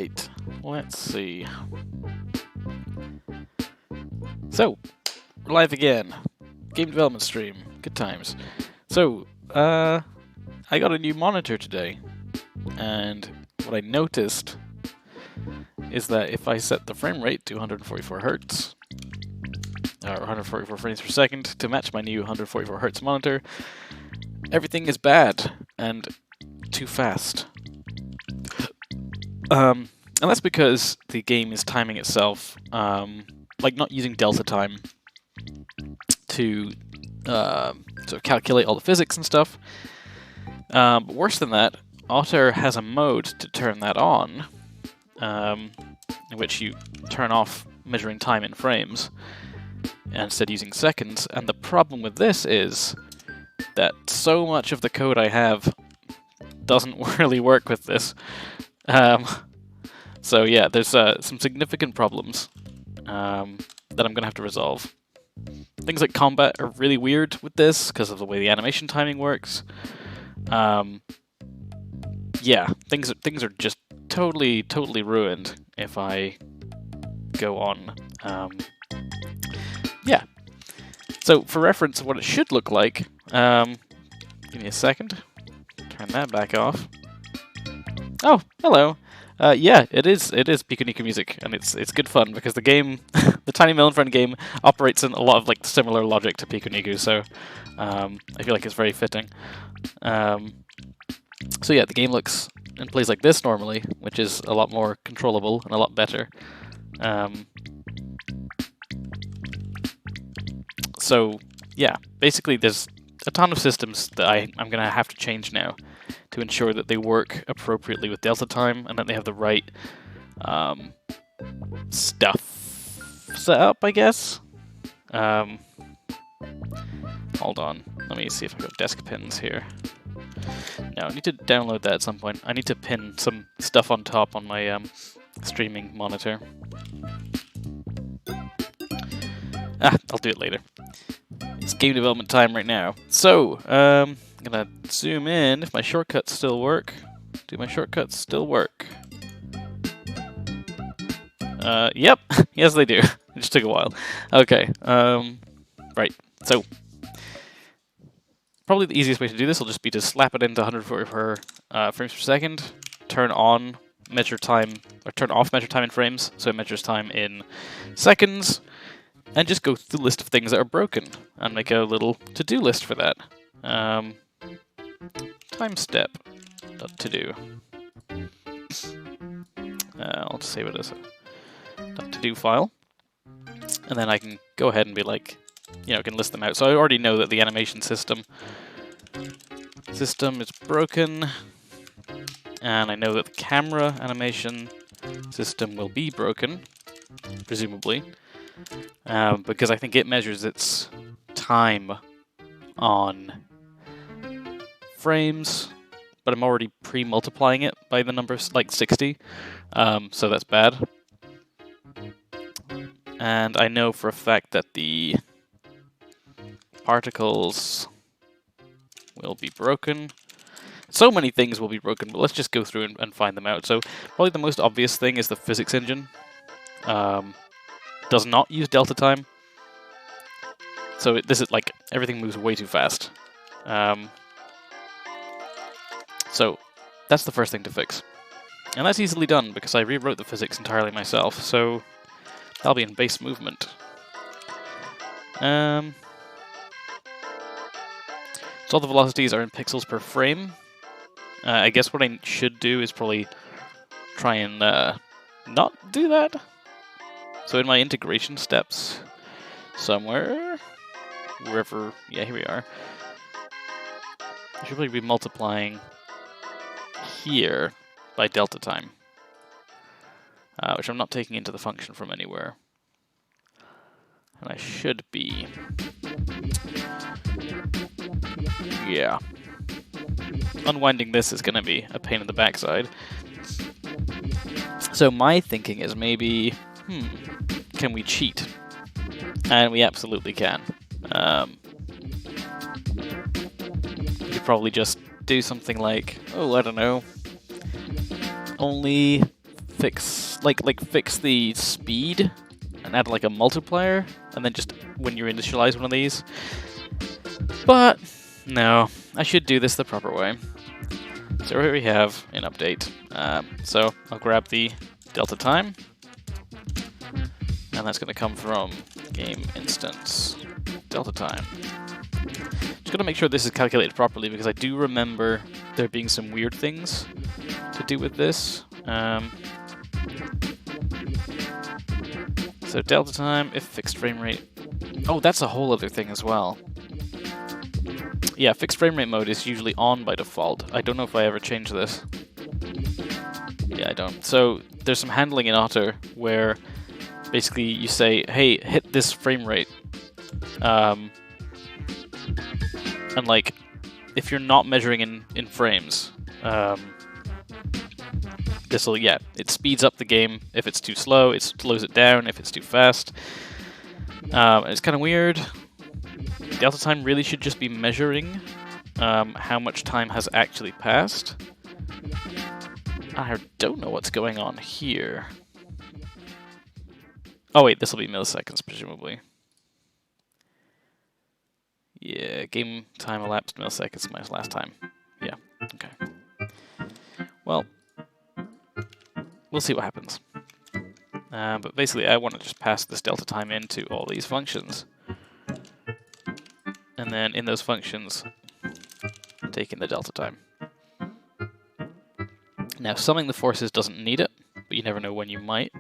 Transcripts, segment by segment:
Right, let's see. So, we're live again. Game development stream. Good times. So, I got a new monitor today, and what I noticed is that if I set the frame rate to 144 Hz, or 144 frames per second, to match my new 144 Hz monitor, everything is bad and too fast. And that's because the game is timing itself, like not using delta time to sort of calculate all the physics and stuff. But worse than that, Otter has a mode to turn that on, in which you turn off measuring time in frames, and instead using seconds. And the problem with this is that so much of the code I have doesn't really work with this. So yeah, there's some significant problems that I'm going to have to resolve. Things like combat are really weird with this because of the way the animation timing works. Yeah, things are just totally ruined if I go on. Yeah. So for reference of what it should look like, give me a second. Turn that back off. Oh, hello. Yeah, it is Pico Nico music, and it's good fun because the game, the Tiny Melon Friend game, operates in a lot of like similar logic to Pico Nico, so I feel like it's very fitting. So yeah, the game looks and plays like this normally, which is a lot more controllable and a lot better. So yeah, basically there's a ton of systems that I'm going to have to change now to ensure that they work appropriately with delta time and that they have the right stuff set up, I guess. Hold on, let me see if I've got desk pins here. No, I need to download that at some point. I need to pin some stuff on top on my streaming monitor. I'll do it later. It's game development time right now. So, I'm gonna zoom in if my shortcuts still work. Do my shortcuts still work? Yep. Yes, they do. It just took a while. Okay. Right. So, probably the easiest way to do this will just be to slap it into 144 frames per second, turn on measure time, or turn off measure time in frames, so it measures time in seconds, and just go through the list of things that are broken, and make a little to-do list for that. Time step .to-do. I'll just save it as a .to-do file, and then I can go ahead and be like, you know, I can list them out. So I already know that the animation system is broken, and I know that the camera animation system will be broken, presumably, because I think it measures its time on frames, but I'm already pre-multiplying it by the number like 60, so that's bad. And I know for a fact that the particles will be broken. So many things will be broken, but let's just go through and find them out. So probably the most obvious thing is the physics engine. Does not use delta time. So this is like, everything moves way too fast. So that's the first thing to fix. And that's easily done because I rewrote the physics entirely myself, so that'll be in base movement. So all the velocities are in pixels per frame. I guess what I should do is probably try and not do that. So in my integration steps, somewhere, wherever, yeah, here we are. I should probably be multiplying here by delta time, which I'm not taking into the function from anywhere. And I should be, yeah. Unwinding this is going to be a pain in the backside. So my thinking is maybe, can we cheat? And we absolutely can. We could probably just do something like, oh, I don't know, only fix fix the speed and add like a multiplier, and then just when you initialize one of these. But no, I should do this the proper way. So here we have an update. So I'll grab the delta time, and that's going to come from game instance delta time. Just got to make sure this is calculated properly, because I do remember there being some weird things to do with this. So delta time, if fixed frame rate. Oh, that's a whole other thing as well. Yeah, fixed frame rate mode is usually on by default. I don't know if I ever change this. Yeah, I don't. So there's some handling in Otter where basically you say, hey, hit this frame rate. And like, if you're not measuring in frames, this'll, yeah, it speeds up the game. If it's too slow, it slows it down. If it's too fast. It's kind of weird. Delta time really should just be measuring how much time has actually passed. I don't know what's going on here. Oh wait, this will be milliseconds, presumably. Yeah, game time elapsed milliseconds minus last time. Yeah, okay. Well, we'll see what happens. But basically, I want to just pass this delta time into all these functions. And then in those functions, take in the delta time. Now, summing the forces doesn't need it, but you never know when you might.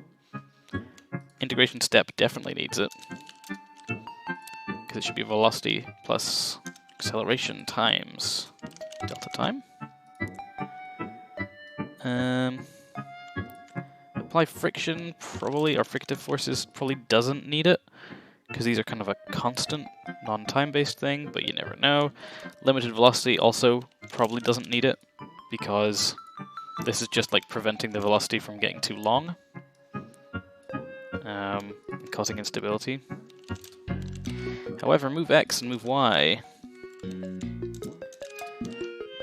Integration step definitely needs it, because it should be velocity plus acceleration times delta time. Apply friction, probably, or frictive forces probably doesn't need it, because these are kind of a constant, non-time-based thing, but you never know. Limited velocity also probably doesn't need it, because this is just like preventing the velocity from getting too long, causing instability. However, move X and move Y,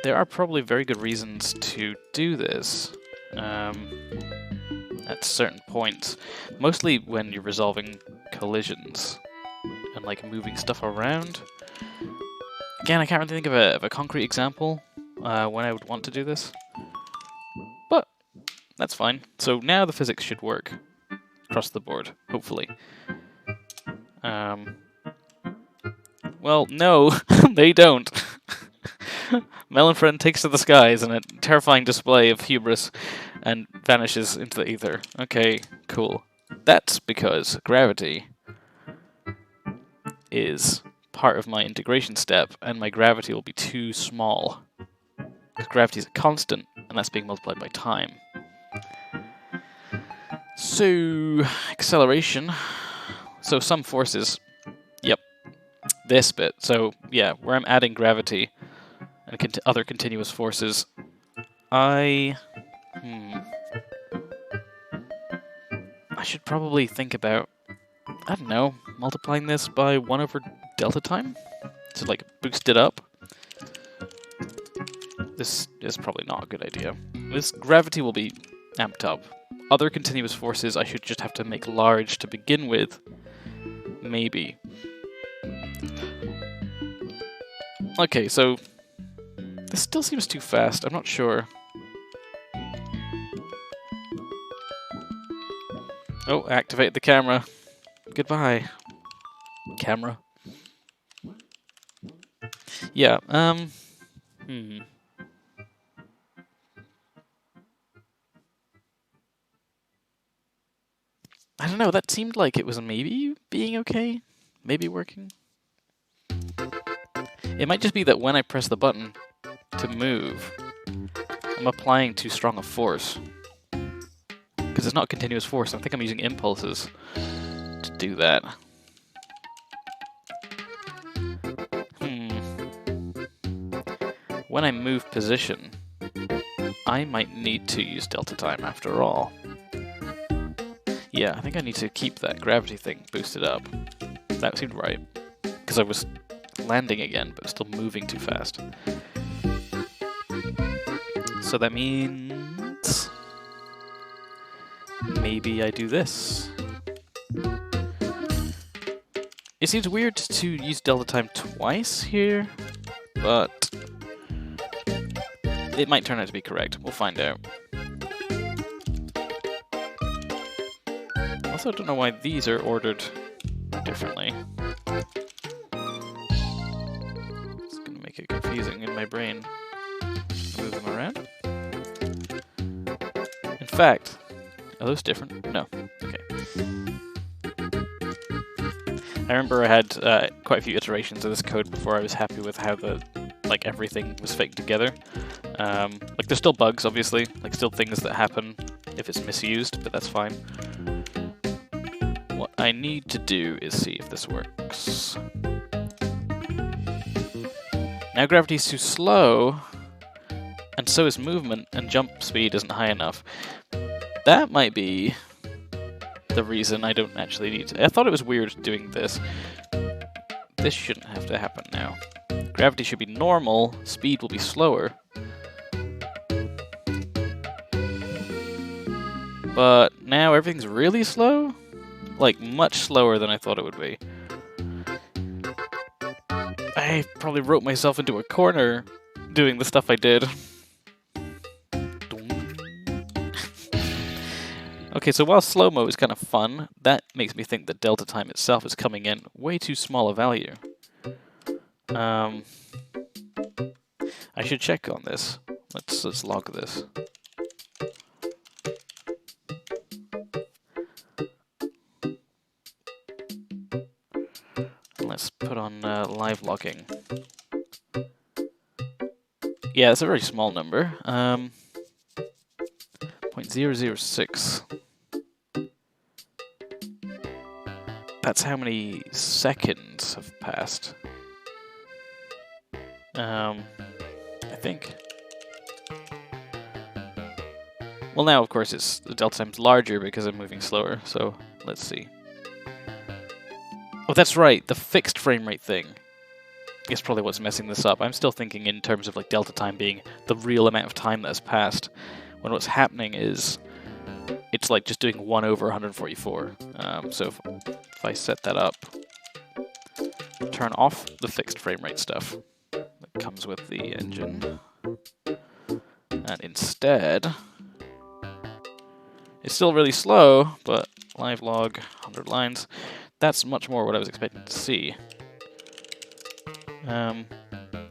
there are probably very good reasons to do this at certain points, mostly when you're resolving collisions and like moving stuff around. Again, I can't really think of a concrete example when I would want to do this, but that's fine. So now the physics should work across the board, hopefully. Well, no, they don't. Melon Friend takes to the skies in a terrifying display of hubris and vanishes into the ether. Okay, cool. That's because gravity is part of my integration step, and my gravity will be too small. Because gravity is a constant, and that's being multiplied by time. So, acceleration. So some forces. Yep. This bit. So, yeah, where I'm adding gravity and other continuous forces, I should probably think about, I don't know, multiplying this by 1 over delta time to like boost it up. This is probably not a good idea. This gravity will be amped up. Other continuous forces I should just have to make large to begin with. Maybe. Okay, so this still seems too fast. I'm not sure. Oh, activate the camera. Goodbye, camera. Yeah, I don't know, that seemed like it was maybe being okay, maybe working. It might just be that when I press the button to move, I'm applying too strong a force. Because it's not continuous force, I think I'm using impulses to do that. When I move position, I might need to use delta time after all. Yeah, I think I need to keep that gravity thing boosted up. That seemed right. Because I was landing again, but still moving too fast. So that means maybe I do this. It seems weird to use delta time twice here, but it might turn out to be correct. We'll find out. Also, I don't know why these are ordered differently. It's gonna make it confusing in my brain. Move them around. In fact, are those different? No. Okay. I remember I had quite a few iterations of this code before I was happy with how everything was fitting together. Like there's still bugs, obviously, like still things that happen if it's misused, but that's fine. What I need to do is see if this works. Now gravity's too slow, and so is movement, and jump speed isn't high enough. That might be the reason I don't actually need to. I thought it was weird doing this. This shouldn't have to happen now. Gravity should be normal, speed will be slower. But now everything's really slow? Like, much slower than I thought it would be. I probably wrote myself into a corner doing the stuff I did. Okay, so while slow-mo is kind of fun, that makes me think that delta time itself is coming in way too small a value. I should check on this. Let's log this. Let's put on live logging. Yeah, it's a very small number. 0.006. That's how many seconds have passed. I think. Well, now of course the delta time's larger because I'm moving slower. So let's see. Oh, that's right. The fixed frame rate thing is probably what's messing this up. I'm still thinking in terms of like delta time being the real amount of time that's passed, when what's happening is it's like just doing 1 over 144. So if I set that up, turn off the fixed frame rate stuff that comes with the engine, and instead, it's still really slow, but live log 100 lines. That's much more what I was expecting to see.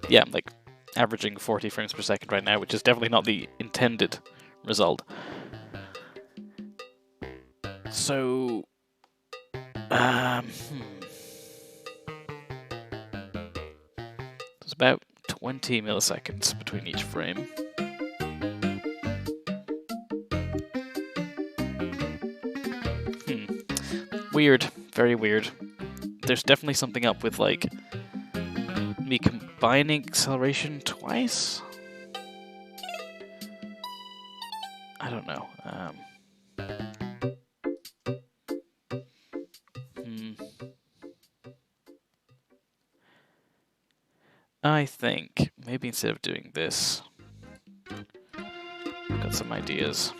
Yeah, like averaging 40 frames per second right now, which is definitely not the intended result. So, it's about 20 milliseconds between each frame. Weird, very weird. There's definitely something up with like me combining acceleration twice? I don't know. I think maybe instead of doing this, I've got some ideas.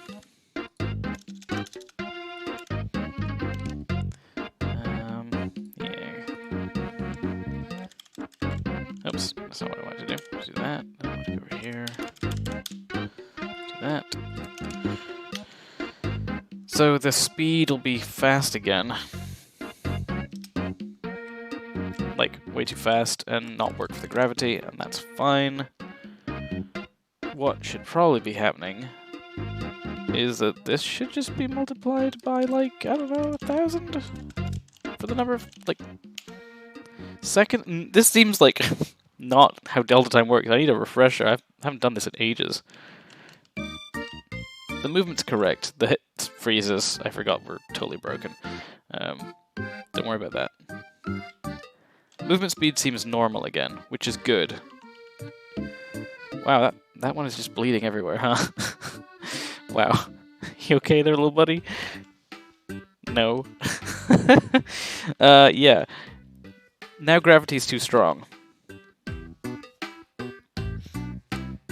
Yeah. Oops, that's not what I wanted to do. Let's do that. I want to go over here. Do that. So the speed will be fast again. Like, way too fast and not work for the gravity, and that's fine. What should probably be happening is that this should just be multiplied by, like, I don't know, 1,000? For the number of, like, second. This seems like not how delta time works. I need a refresher. I haven't done this in ages. The movement's correct. The hit freezes, I forgot, were totally broken. Don't worry about that. Movement speed seems normal again, which is good. Wow, that one is just bleeding everywhere, huh? Wow. You okay there, little buddy? No. Yeah. Now gravity's too strong.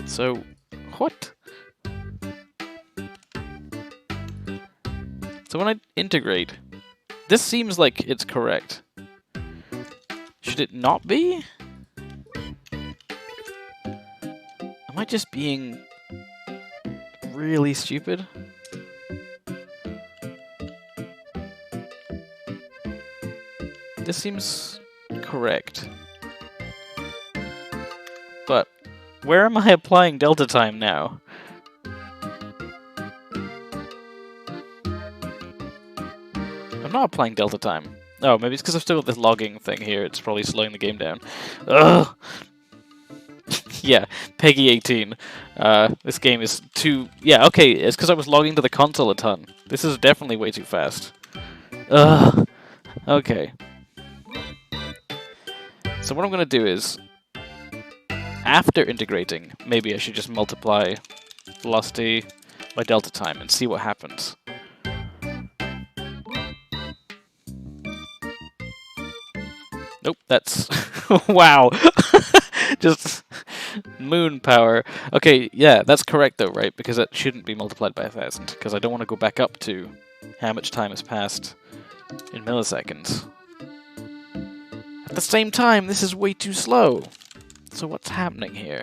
So, what? So when I integrate, this seems like it's correct. Should it not be? Am I just being really stupid? This seems correct. But where am I applying delta time now? I'm not applying delta time. Oh, maybe it's because I've still got this logging thing here. It's probably slowing the game down. Ugh! Yeah, Peggy 18. This game is too... Yeah, okay, it's because I was logging to the console a ton. This is definitely way too fast. Ugh! Okay. So what I'm going to do is, after integrating, maybe I should just multiply velocity by delta time and see what happens. Nope, that's... wow! Just moon power. Okay, yeah, that's correct though, right? Because it shouldn't be multiplied by 1,000, because I don't want to go back up to how much time has passed in milliseconds. At the same time, this is way too slow. So what's happening here?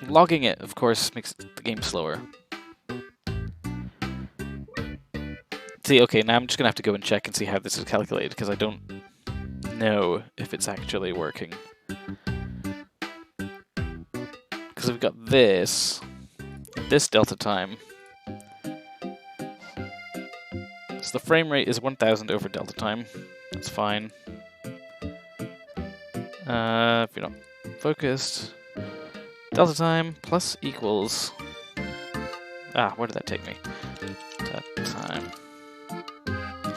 Logging it, of course, makes the game slower. See, okay, now I'm just gonna have to go and check and see how this is calculated, because I don't know if it's actually working. Because we've got this delta time. So the frame rate is 1000 over delta time. That's fine. If you're not focused, delta time plus equals... Ah, where did that take me? Delta time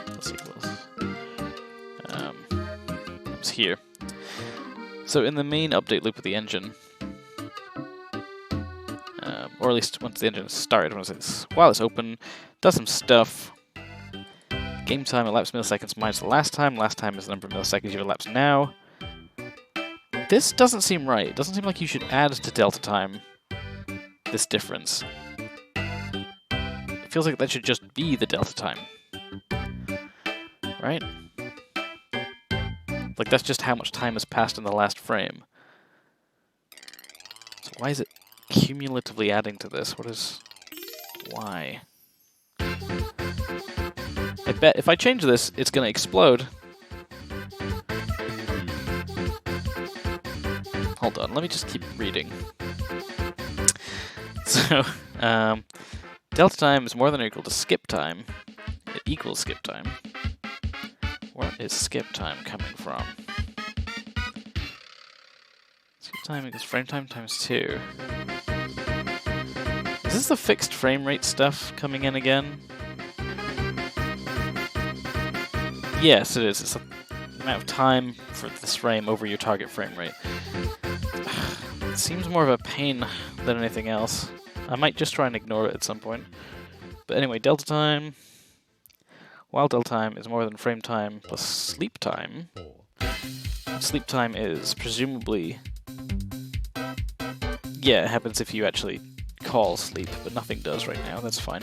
plus equals... it was here. So in the main update loop of the engine, or at least once the engine is started, while it's open, does some stuff. Game time elapsed milliseconds minus the last time. Last time is the number of milliseconds you've elapsed now. This doesn't seem right. It doesn't seem like you should add to delta time this difference. It feels like that should just be the delta time. Right? Like that's just how much time has passed in the last frame. So why is it cumulatively adding to this? Why? I bet if I change this, it's going to explode. Hold on, let me just keep reading. So, delta time is more than or equal to skip time. It equals skip time. Where is skip time coming from? Skip time equals frame time times 2. Is this the fixed frame rate stuff coming in again? Yes, it is. It's the amount of time for this frame over your target frame rate. It seems more of a pain than anything else. I might just try and ignore it at some point. But anyway, delta time. While delta time is more than frame time plus sleep time. Sleep time is presumably... Yeah, it happens if you actually call sleep, but nothing does right now. That's fine.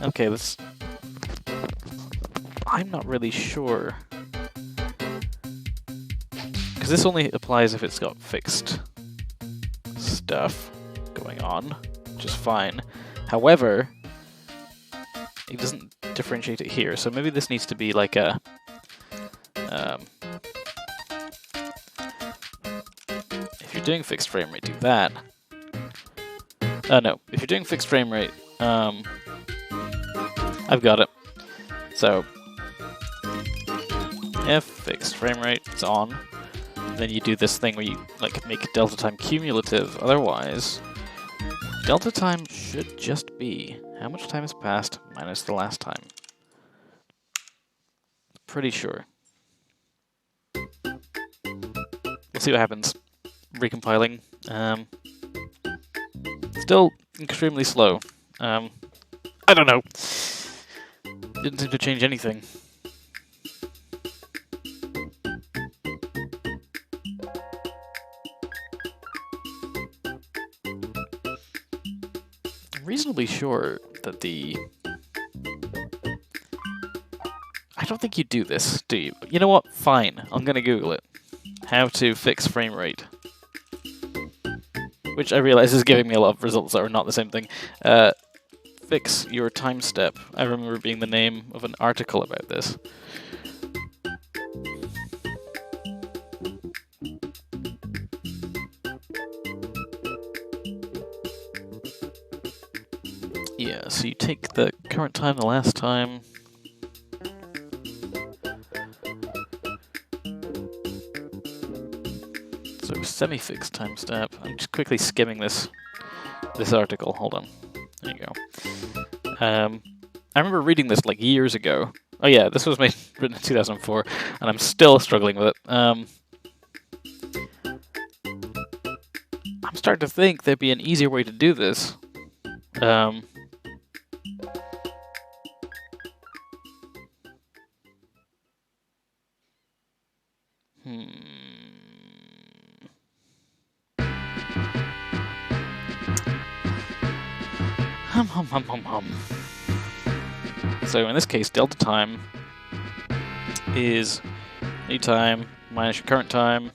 Okay, let's... I'm not really sure. Because this only applies if it's got fixed stuff going on, which is fine. However, it doesn't differentiate it here, so maybe this needs to be like a... if you're doing fixed frame rate, do that. No, if you're doing fixed frame rate, I've got it. So, if fixed frame rate is on, then you do this thing where you like make delta time cumulative. Otherwise, delta time should just be how much time has passed minus the last time. Pretty sure. We'll see what happens. Recompiling. Still extremely slow. I don't know. Didn't seem to change anything. reasonably sure that the... I don't think you do this, do you? You know what? Fine. I'm gonna Google it. How to fix frame rate. Which I realize is giving me a lot of results that are not the same thing. Fix your time step. I remember being the name of an article about this. Yeah, so you take the current time, the last time. So semi-fixed time step. I'm just quickly skimming this article. Hold on. There you go. I remember reading this like years ago. Oh yeah, this was written in 2004, and I'm still struggling with it. I'm starting to think there'd be an easier way to do this. So in this case, delta time is new time minus your current time.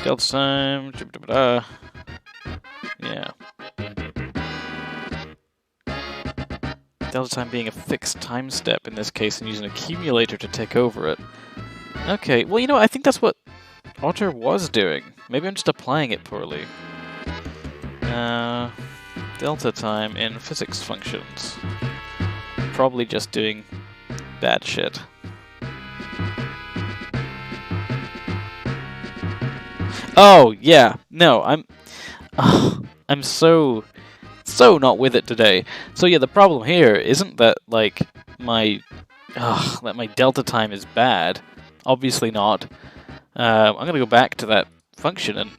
Delta time, yeah. Delta time being a fixed time step in this case and using an accumulator to take over it. Okay, well, you know, I think that's what Otter was doing. Maybe I'm just applying it poorly. Delta time in physics functions. Probably just doing bad shit. Oh, yeah. No, I'm so not with it today. So yeah, the problem here isn't that like my delta time is bad. Obviously not. I'm gonna go back to that function and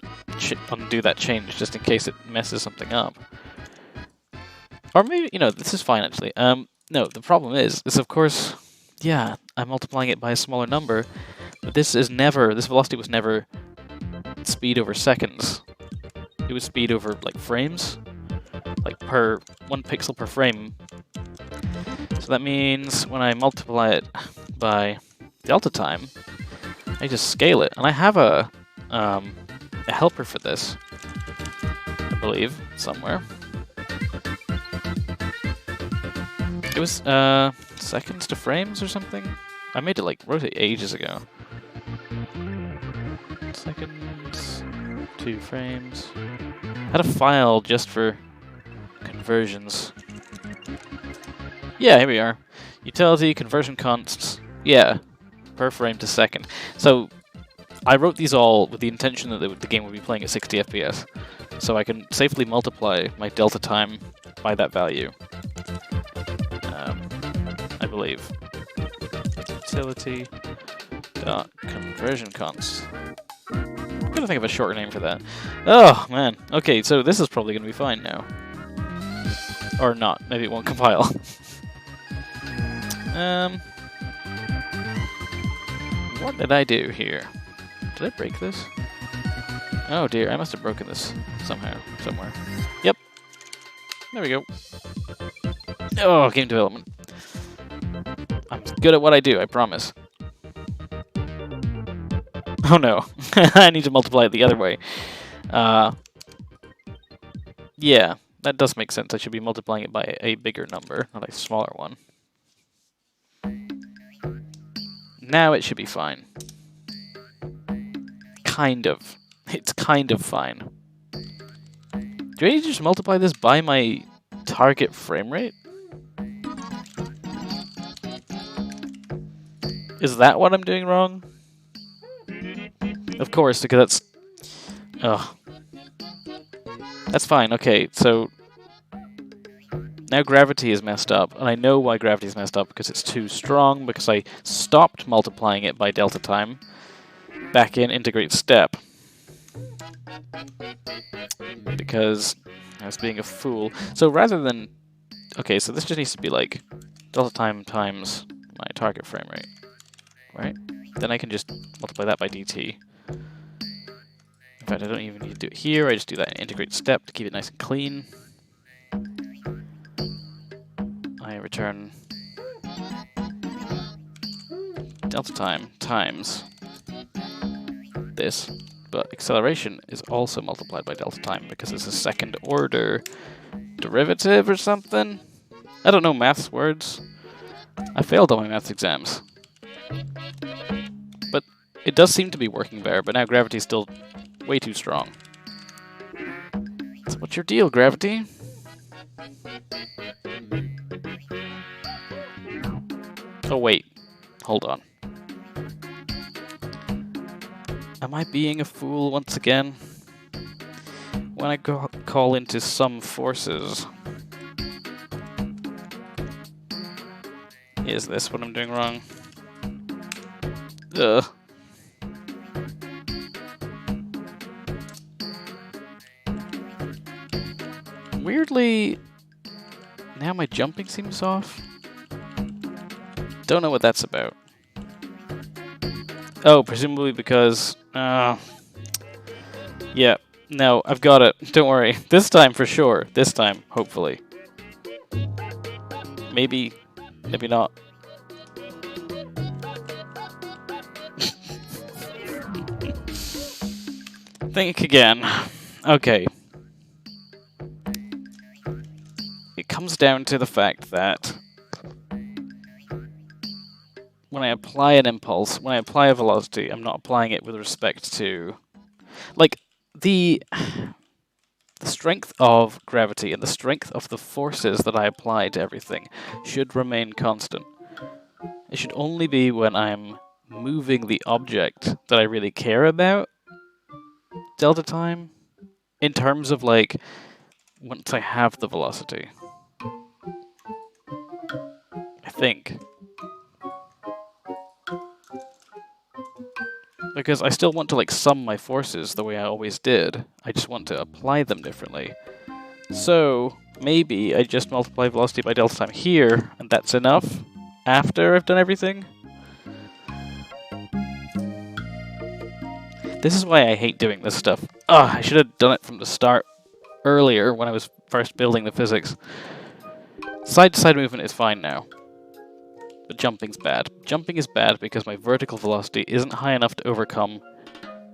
undo that change just in case it messes something up. Or maybe, you know, this is fine actually. No, the problem is of course, yeah, I'm multiplying it by a smaller number, but this velocity was never speed over seconds. It was speed over like frames, like per 1 pixel per frame. So that means when I multiply it by delta time, I just scale it, and I have a helper for this, I believe, somewhere. It was seconds to frames or something. I made it like rotate ages ago. Seconds to frames. I had a file just for conversions. Yeah, here we are. Utility, conversion consts. Yeah, per frame to second. So I wrote these all with the intention that the game would be playing at 60 FPS. So I can safely multiply my delta time by that value. I believe. Utility dot conversion consts. I'm gonna think of a shorter name for that. Oh man. Okay, so this is probably gonna be fine now. Or not. Maybe it won't compile. What did I do here? Did I break this? Oh dear, I must have broken this somehow, somewhere. Yep. There we go. Oh, game development. I'm good at what I do, I promise. Oh no, I need to multiply it the other way. Yeah, that does make sense. I should be multiplying it by a bigger number, not a smaller one. Now it should be fine. Kind of. It's kind of fine. Do I need to just multiply this by my target frame rate? Is that what I'm doing wrong? Of course, because that's... Ugh. That's fine, okay, so... Now gravity is messed up, and I know why gravity is messed up, because it's too strong, because I stopped multiplying it by delta time. Back in integrate step. Because I was being a fool. So rather than... Okay, so this just needs to be like delta time times my target frame rate. Right? Then I can just multiply that by dt. In fact, I don't even need to do it here. I just do that in integrate step to keep it nice and clean. I return delta time times this, but acceleration is also multiplied by delta time because it's a second order derivative or something. I don't know maths words. I failed all my maths exams. But it does seem to be working better, but now gravity's still way too strong. So what's your deal, gravity? Oh wait, hold on. Am I being a fool once again? When I call into some forces... Is this what I'm doing wrong? Ugh. Weirdly, now my jumping seems off. Don't know what that's about. Oh, presumably because... yeah, no, I've got it. Don't worry. This time for sure. This time, hopefully. Maybe not. Think again. Okay. It comes down to the fact that when I apply an impulse, when I apply a velocity, I'm not applying it with respect to... Like, the strength of gravity and the strength of the forces that I apply to everything should remain constant. It should only be when I'm moving the object that I really care about delta time, in terms of, like, once I have the velocity. I think. Because I still want to, like, sum my forces the way I always did. I just want to apply them differently. So, maybe I just multiply velocity by delta time here, and that's enough after I've done everything? This is why I hate doing this stuff. Ugh, I should have done it from the start earlier when I was first building the physics. Side-to-side movement is fine now. But jumping's bad. Jumping is bad because my vertical velocity isn't high enough to overcome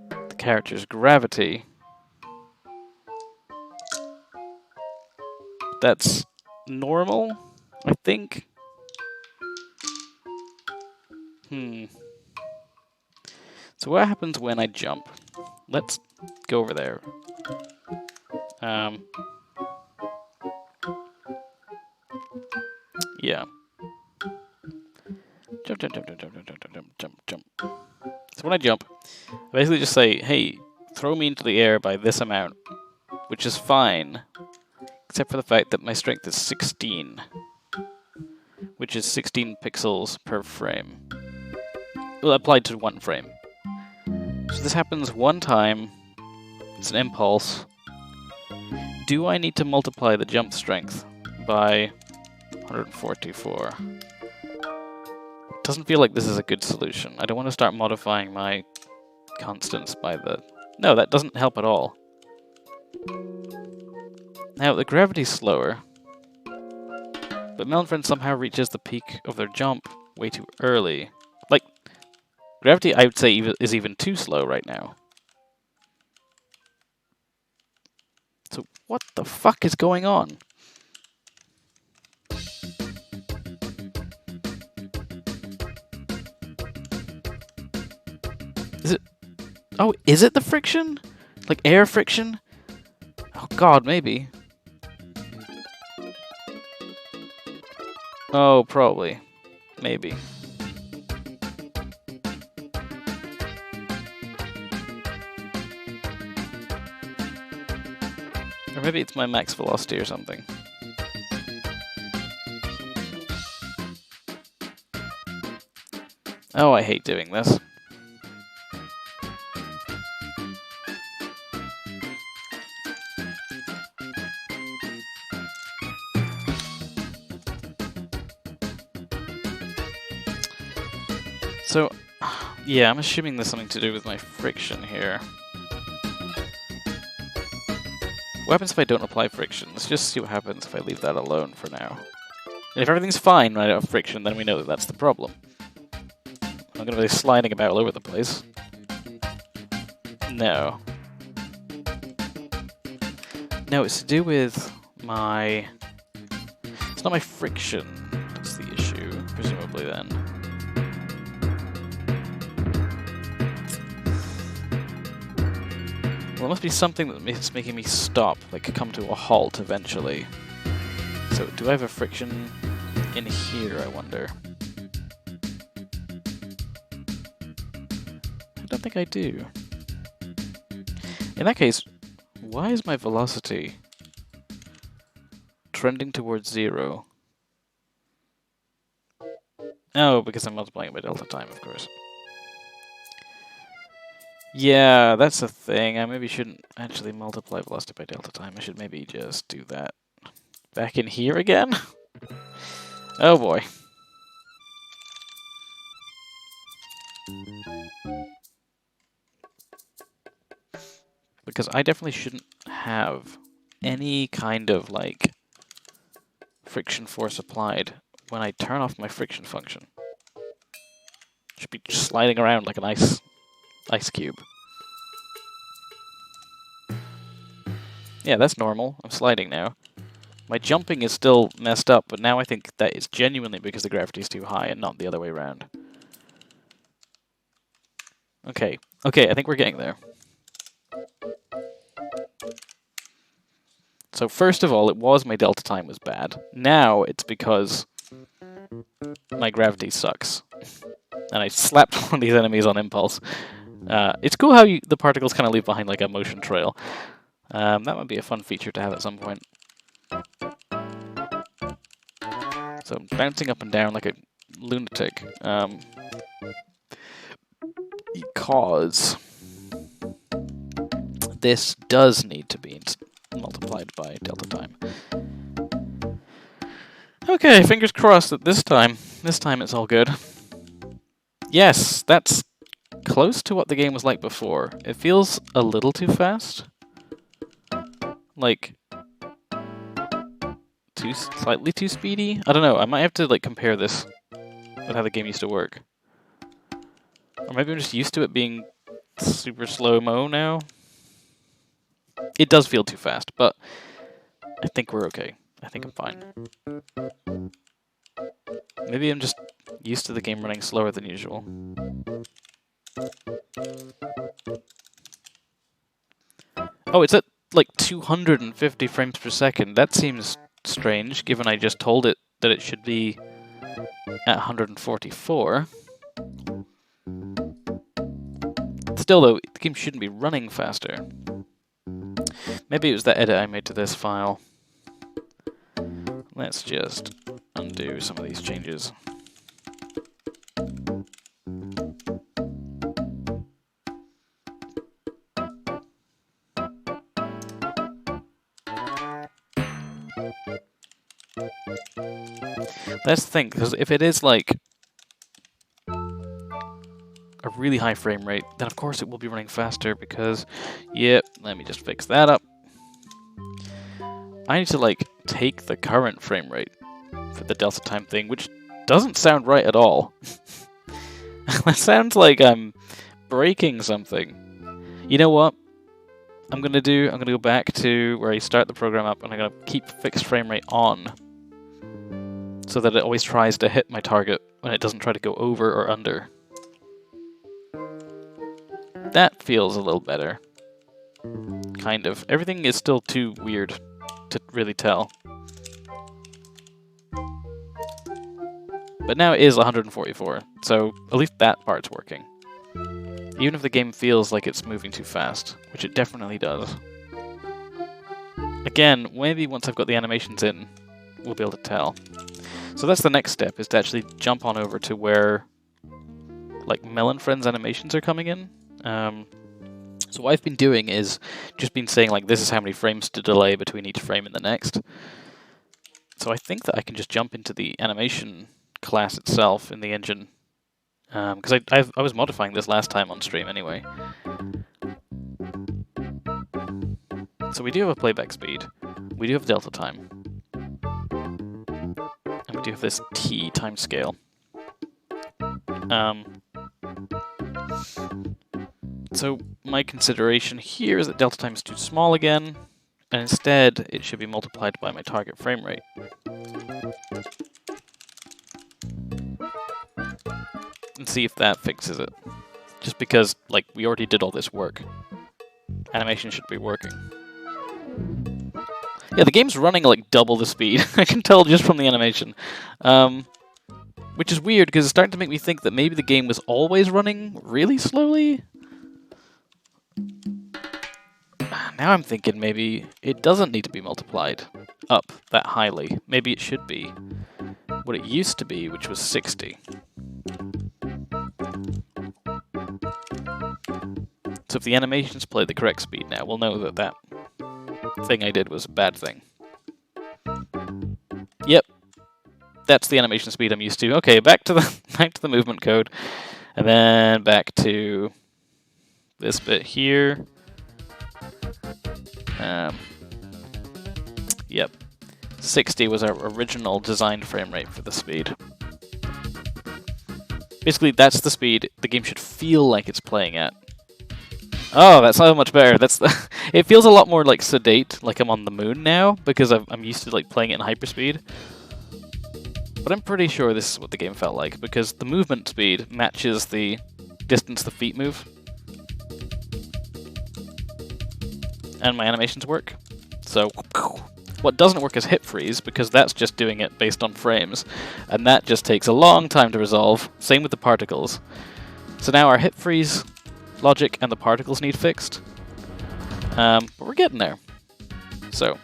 the character's gravity. That's normal, I think. So what happens when I jump? Let's go over there. Yeah. Jump, jump, jump, jump, jump, jump, jump, jump, jump, jump. So when I jump, I basically just say, hey, throw me into the air by this amount, which is fine, except for the fact that my strength is 16, which is 16 pixels per frame. Well, applied to one frame. So this happens one time, it's an impulse. Do I need to multiply the jump strength by 144? Doesn't feel like this is a good solution. I don't want to start modifying my constants by the... No, that doesn't help at all. Now, the gravity's slower, but Melon Friend somehow reaches the peak of their jump way too early. Like, gravity, I would say, is even too slow right now. So, what the fuck is going on? Is it... Oh, is it the friction? Like air friction? Oh god, maybe. Oh, probably. Maybe. Or maybe it's my max velocity or something. Oh, I hate doing this. So, yeah, I'm assuming there's something to do with my friction here. What happens if I don't apply friction? Let's just see what happens if I leave that alone for now. And if everything's fine when I don't have friction, then we know that that's the problem. I'm going to be sliding about all over the place. No. No, it's to do with my... It's not my friction that's the issue, presumably then. Well, it must be something that's making me stop, like come to a halt eventually. So, do I have a friction in here, I wonder? I don't think I do. In that case, why is my velocity trending towards 0? Oh, because I'm multiplying by delta time, of course. Yeah, that's the thing. I maybe shouldn't actually multiply velocity by delta time. I should maybe just do that. Back in here again? Oh boy. Because I definitely shouldn't have any kind of, like, friction force applied when I turn off my friction function. Should be sliding around like an ice cube. Yeah, that's normal. I'm sliding now. My jumping is still messed up, but now I think that is genuinely because the gravity is too high and not the other way around. Okay, I think we're getting there. So first of all, it was my delta time was bad. Now it's because my gravity sucks. And I slapped one of these enemies on impulse. It's cool how the particles kind of leave behind like a motion trail. That would be a fun feature to have at some point. So I'm bouncing up and down like a lunatic. Because this does need to be multiplied by delta time. Okay, fingers crossed that this time it's all good. Yes, that's close to what the game was like before. It feels a little too fast. Like, slightly too speedy? I don't know, I might have to like compare this with how the game used to work. Or maybe I'm just used to it being super slow-mo now. It does feel too fast, but I think we're okay. I think I'm fine. Maybe I'm just used to the game running slower than usual. Oh, it's at like 250 frames per second. That seems strange, given I just told it that it should be at 144. Still though, the game shouldn't be running faster. Maybe it was that edit I made to this file. Let's just undo some of these changes. That's the thing, because if it is like a really high frame rate, then of course it will be running faster because, yep, let me just fix that up. I need to like take the current frame rate for the delta time thing, which doesn't sound right at all. That sounds like I'm breaking something. You know what I'm gonna do? I'm gonna go back to where I start the program up and I'm gonna keep fixed frame rate on so that it always tries to hit my target when it doesn't try to go over or under. That feels a little better. Kind of. Everything is still too weird to really tell. But now it is 144, so at least that part's working. Even if the game feels like it's moving too fast, which it definitely does. Again, maybe once I've got the animations in, we'll be able to tell. So that's the next step, is to actually jump on over to where like Melon Friend's animations are coming in. So what I've been doing is just been saying like this is how many frames to delay between each frame and the next. So I think that I can just jump into the animation class itself in the engine, because I was modifying this last time on stream anyway. So we do have a playback speed, we do have delta time, and we do have this t time scale. So my consideration here is that delta time is too small again, and instead it should be multiplied by my target frame rate. And see if that fixes it. Just because, like, we already did all this work. Animation should be working. Yeah, the game's running like double the speed. I can tell just from the animation. Which is weird, because it's starting to make me think that maybe the game was always running really slowly. Now I'm thinking maybe it doesn't need to be multiplied up that highly. Maybe it should be what it used to be, which was 60. So if the animations play the correct speed now, we'll know that that thing I did was a bad thing. Yep. That's the animation speed I'm used to. Okay, back to the movement code. And then back to this bit here. Yep. 60 was our original designed frame rate for the speed. Basically, that's the speed the game should feel like it's playing at. Oh, that's so much better. That's the. It feels a lot more like sedate, like I'm on the moon now, because I'm used to like playing it in hyperspeed. But I'm pretty sure this is what the game felt like, because the movement speed matches the distance the feet move. And my animations work. So, what doesn't work is hip freeze, because that's just doing it based on frames. And that just takes a long time to resolve. Same with the particles. So now our hip freeze logic and the particles need fixed. But we're getting there. So,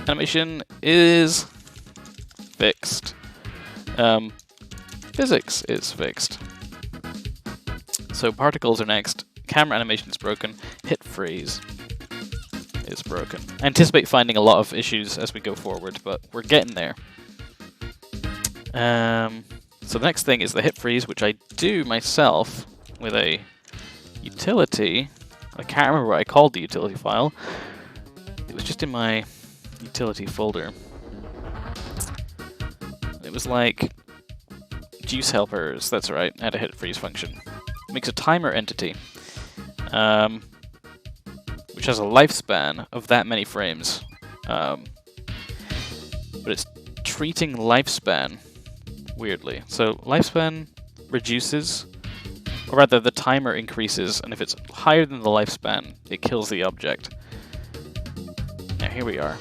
animation is fixed. Physics is fixed. So particles are next. Camera animation is broken. Hit freeze is broken. I anticipate finding a lot of issues as we go forward, but we're getting there. So the next thing is the hit freeze, which I do myself with a utility. I can't remember what I called the utility file. It was just in my utility folder. It was like juice helpers, that's right, had a hit freeze function. It makes a timer entity, which has a lifespan of that many frames. But it's treating lifespan weirdly. So lifespan reduces, or rather the timer increases, and if it's higher than the lifespan, it kills the object. Now here we are.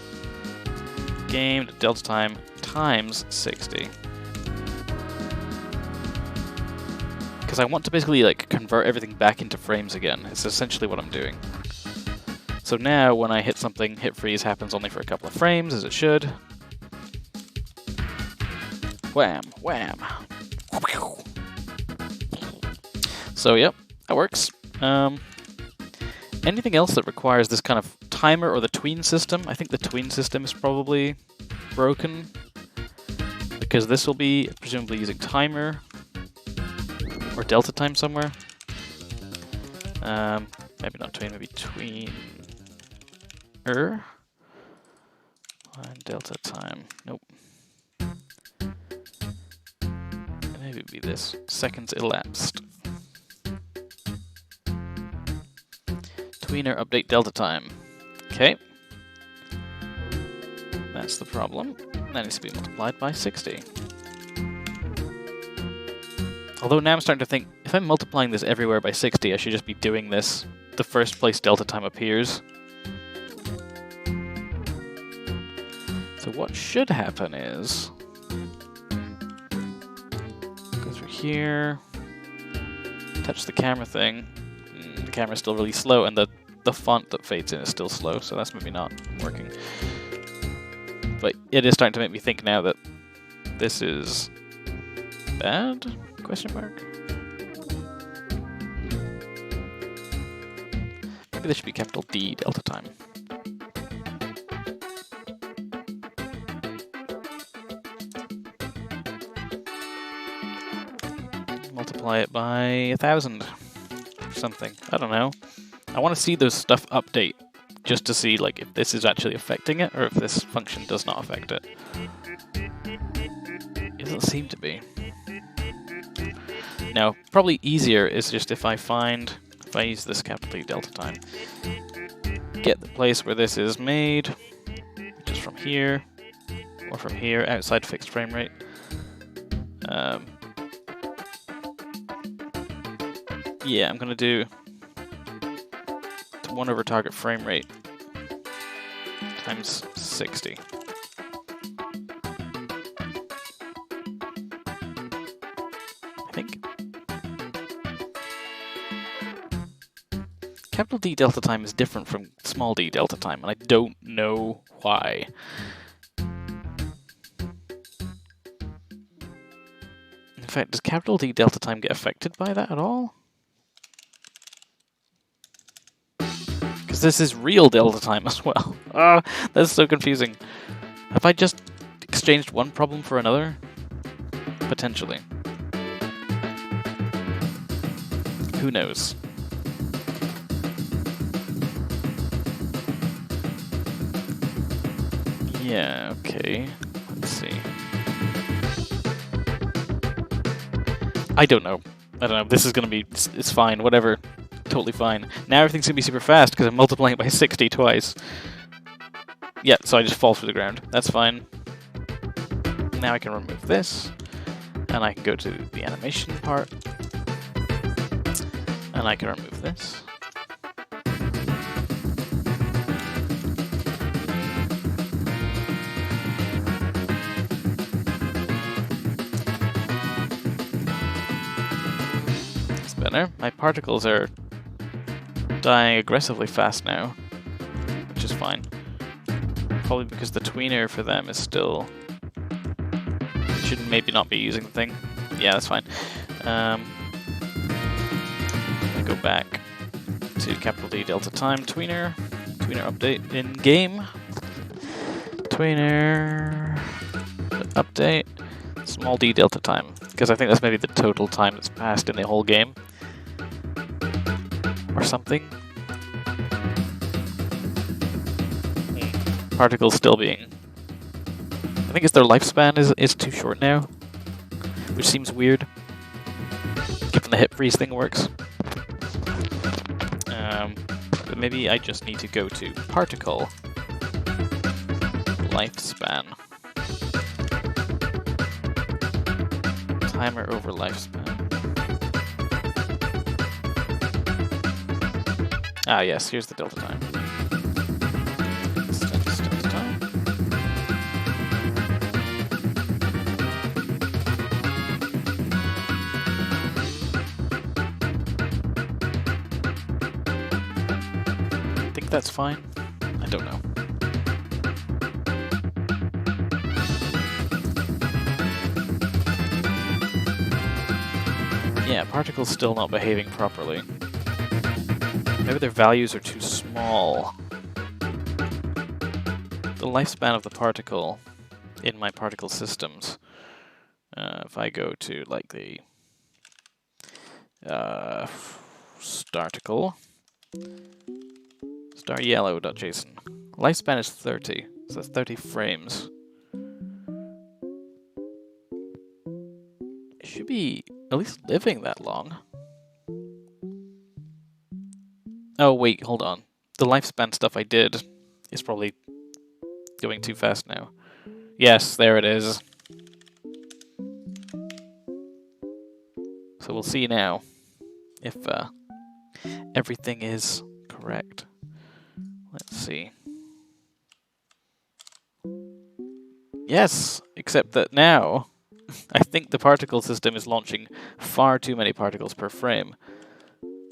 Game delta time times 60. Because I want to basically like convert everything back into frames again. It's essentially what I'm doing. So now when I hit something, hit freeze happens only for a couple of frames, as it should. Wham, wham. So yep, that works. Anything else that requires this kind of timer or the tween system? I think the tween system is probably broken, because this will be presumably using timer or delta time somewhere. Maybe not tween, maybe tween. And delta time. Nope. Maybe it'd be this. Seconds elapsed. Tweener update delta time. Okay. That's the problem. That needs to be multiplied by 60. Although now I'm starting to think, if I'm multiplying this everywhere by 60, I should just be doing this the first place delta time appears. So what should happen is, go through here, touch the camera thing. The camera's still really slow, and the font that fades in is still slow, so that's maybe not working. But it is starting to make me think now that this is bad? Question mark? Maybe this should be capital D delta time. Multiply it by 1,000 or something. I don't know. I want to see those stuff update, just to see like if this is actually affecting it or if this function does not affect it. It doesn't seem to be. Now, probably easier is just if I use this capital D delta time, get the place where this is made, which is from here, or from here, outside fixed frame rate. Yeah, I'm gonna do 1 over target frame rate times 60. I think capital D delta time is different from small d delta time, and I don't know why. In fact, does capital D delta time get affected by that at all? Because this is real delta time as well. Ah, that's so confusing. Have I just exchanged one problem for another? Potentially. Who knows? Yeah, okay. Let's see. I don't know. This is gonna be... It's fine, whatever. Totally fine. Now everything's gonna be super fast because I'm multiplying it by 60 twice. Yeah, so I just fall through the ground. That's fine. Now I can remove this. And I can go to the animation part. And I can remove this. It's better. My particles are dying aggressively fast now, which is fine. Probably because the tweener for them is still... Should maybe not be using the thing. Yeah, that's fine. I go back to capital D delta time tweener update in game. Tweener update small d delta time, because I think that's maybe the total time that's passed in the whole game. Or something. Particles still being... I think it's their lifespan is too short now, which seems weird, given the hit freeze thing works. But maybe I just need to go to particle lifespan. Timer over lifespan. Ah yes, here's the delta time. Delta time. I think that's fine. I don't know. Yeah, particles still not behaving properly. Maybe their values are too small. The lifespan of the particle in my particle systems, if I go to like the starticle, staryellow.json, lifespan is 30, so that's 30 frames. It should be at least living that long. Oh wait, hold on. The lifespan stuff I did is probably going too fast now. Yes, there it is. So we'll see now if everything is correct. Let's see. Yes, except that now I think the particle system is launching far too many particles per frame.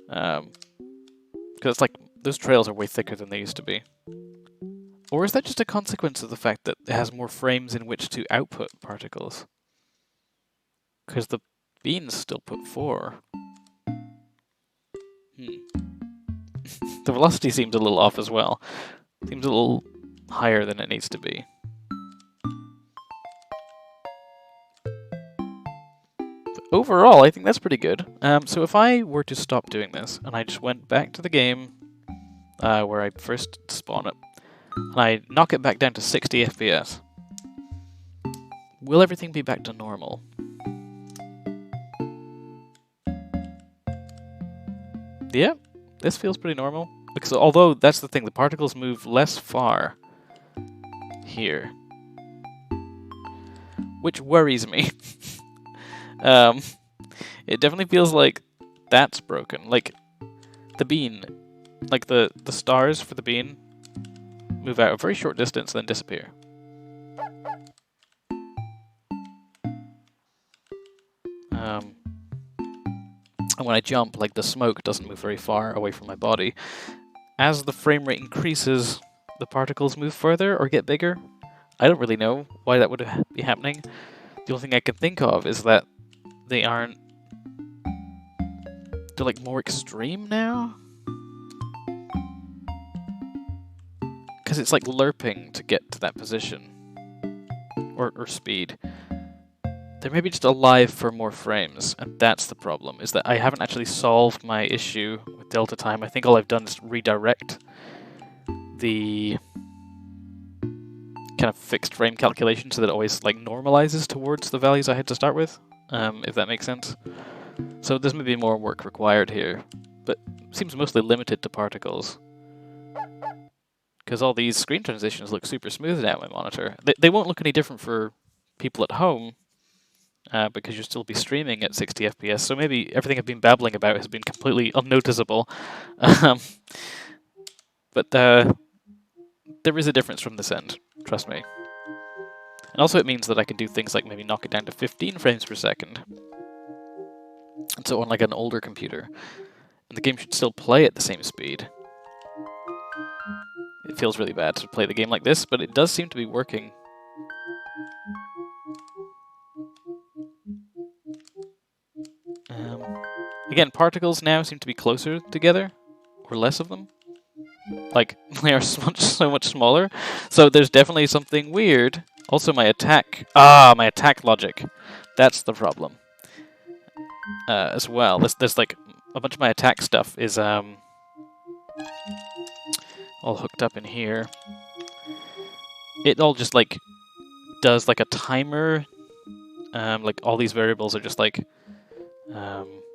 Because it's like, those trails are way thicker than they used to be. Or is that just a consequence of the fact that it has more frames in which to output particles? Because the beans still put 4. The velocity seems a little off as well. Seems a little higher than it needs to be. Overall, I think that's pretty good. So if I were to stop doing this, and I just went back to the game, where I first spawn it, and I knock it back down to 60 FPS. Will everything be back to normal? Yeah, this feels pretty normal. Because although that's the thing, the particles move less far here, which worries me. It definitely feels like that's broken. Like the bean, like the stars for the bean move out a very short distance and then disappear. And when I jump, like the smoke doesn't move very far away from my body. As the frame rate increases, the particles move further or get bigger. I don't really know why that would be happening. The only thing I can think of is that they aren't... They're like more extreme now? Because it's like lerping to get to that position. Or speed. They're maybe just alive for more frames, and that's the problem, is that I haven't actually solved my issue with delta time. I think all I've done is redirect the kind of fixed frame calculation so that it always like normalizes towards the values I had to start with, if that makes sense. So there's maybe more work required here, but it seems mostly limited to particles. Because all these screen transitions look super smooth now on my monitor. They won't look any different for people at home, because you'll still be streaming at 60 FPS, so maybe everything I've been babbling about has been completely unnoticeable. But there is a difference from this end, trust me. And also it means that I can do things like maybe knock it down to 15 frames per second. And so on like an older computer. And the game should still play at the same speed. It feels really bad to play the game like this, but it does seem to be working. Again, particles now seem to be closer together, or less of them. Like, they are so much smaller, so there's definitely something weird. Also, my attack logic. That's the problem. As well, there's like, a bunch of my attack stuff is, all hooked up in here. It all just, like, does, like, a timer. Like, all these variables are just, like,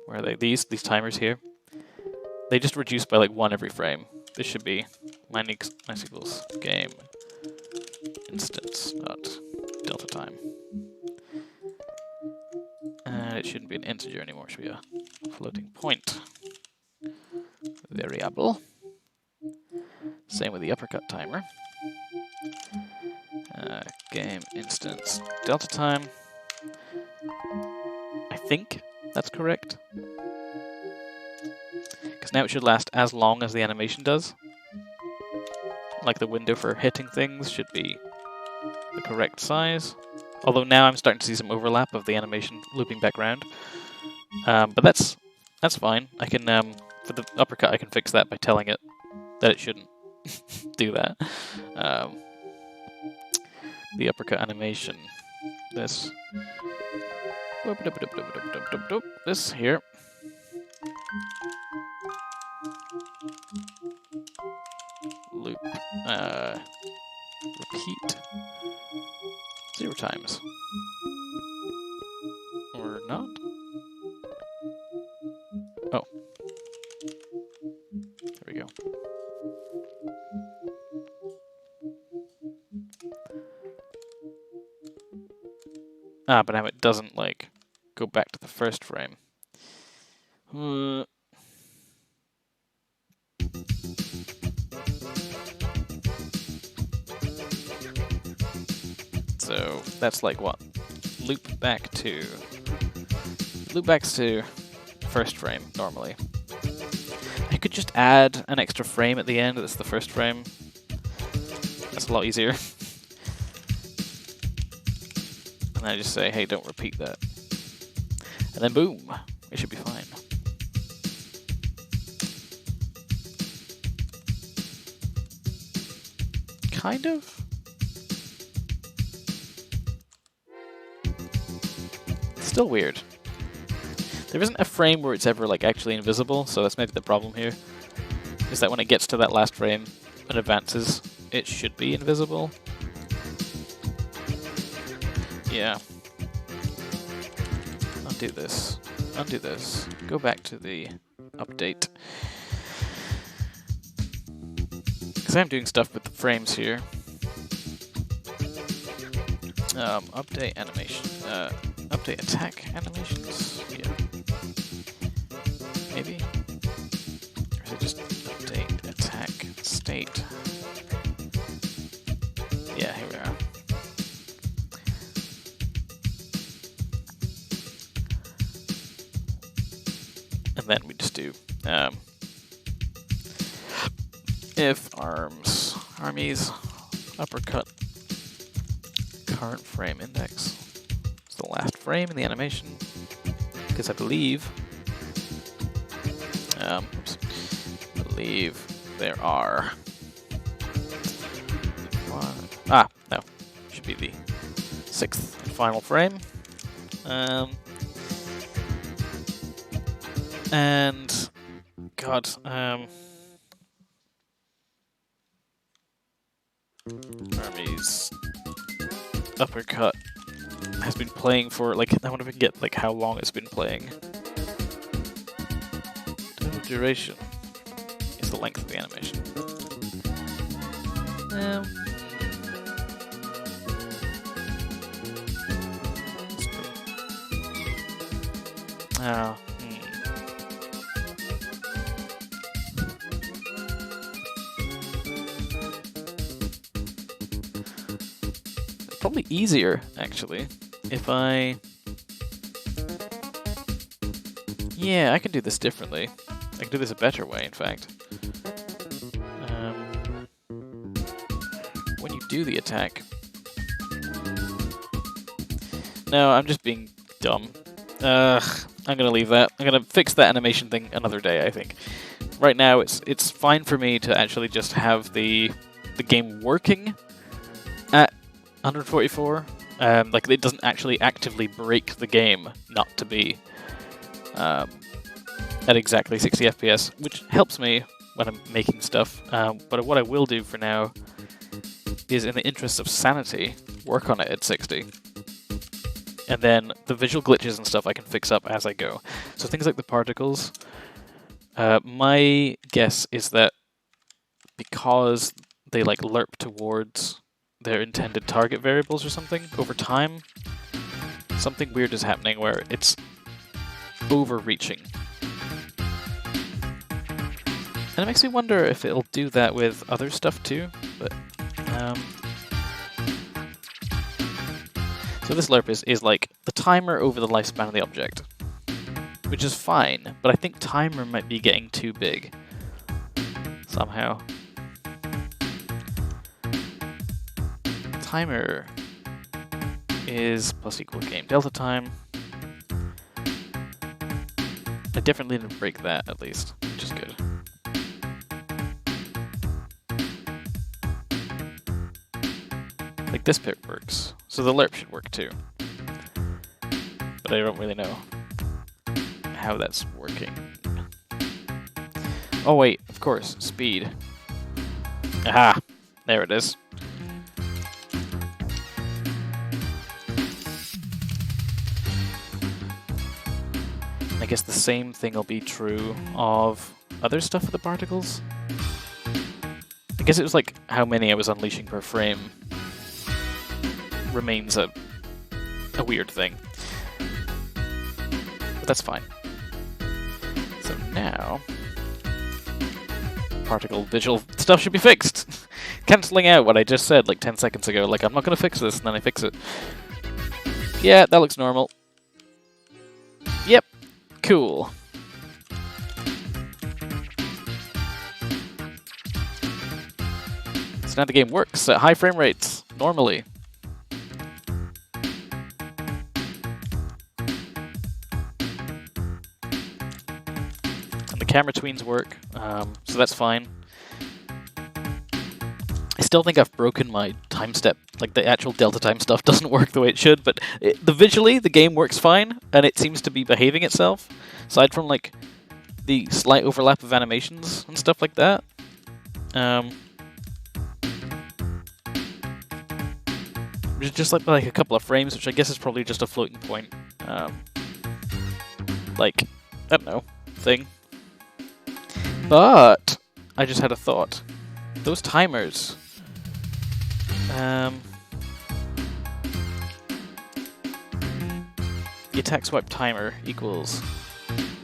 where are they? These timers here. They just reduce by like 1 every frame. This should be min equals game instance dot delta time. And it shouldn't be an integer anymore, it should be a floating point variable. Same with the uppercut timer. Game instance delta time. I think that's correct. Because now it should last as long as the animation does. Like the window for hitting things should be the correct size. Although now I'm starting to see some overlap of the animation looping back around. But that's fine. I can for the uppercut I can fix that by telling it that it shouldn't do that. The uppercut animation. This here. Loop. Repeat. 0 times. Or not? Oh. There we go. But now it doesn't, like, go back to the first frame. So that's like what? Loop back to first frame normally. I could just add an extra frame at the end that's the first frame. That's a lot easier. And I just say, hey, don't repeat that. And then boom, it should be fine. Kind of. Still weird. There isn't a frame where it's ever like actually invisible, so that's maybe the problem here. is that when it gets to that last frame and advances, it should be invisible. Yeah. Undo this. Undo this. Go back to the update. Because I'm doing stuff with the frames here. Update animation. Update attack animations? Yeah. Maybe? Or is it just update attack state? Yeah, here we are. And then we just do if armies, uppercut, current frame index. It's the last frame in the animation, because I believe, there are no, should be the 6th and final frame. And God, armies uppercut has been playing for, like, I wonder if we can get, like, how long it's been playing. Total duration is the length of the animation. Probably easier, actually, if I... Yeah, I can do this differently. I can do this a better way, in fact. When you do the attack... No, I'm just being dumb. I'm gonna leave that. I'm gonna fix that animation thing another day, I think. Right now, it's fine for me to actually just have the game working at 144. Like, it doesn't actually actively break the game not to be at exactly 60 FPS, which helps me when I'm making stuff. But what I will do for now is, in the interest of sanity, work on it at 60. And then the visual glitches and stuff I can fix up as I go. So things like the particles, my guess is that because they, like, lerp towards their intended target variables or something, over time, something weird is happening where it's overreaching. And it makes me wonder if it'll do that with other stuff too, but... So this lerp is like the timer over the lifespan of the object, which is fine, but I think timer might be getting too big somehow. Timer is plus equal game delta time. I definitely didn't break that, at least, which is good. Like, this bit works, so the lerp should work too. But I don't really know how that's working. Oh wait, of course, speed. Aha! There it is. I guess the same thing will be true of other stuff with the particles. I guess it was like how many I was unleashing per frame remains a weird thing. But that's fine. So now, particle visual stuff should be fixed. Cancelling out what I just said like 10 seconds ago, like I'm not going to fix this, and then I fix it. Yeah, that looks normal. Yep. Cool. So now the game works at high frame rates, normally. And the camera tweens work, so that's fine. I still think I've broken my time step, like the actual delta time stuff doesn't work the way it should, but visually the game works fine, and it seems to be behaving itself, aside from like the slight overlap of animations and stuff like that. Just like a couple of frames, which I guess is probably just a floating point, like, I don't know, thing. But I just had a thought. Those timers. The attack swipe timer equals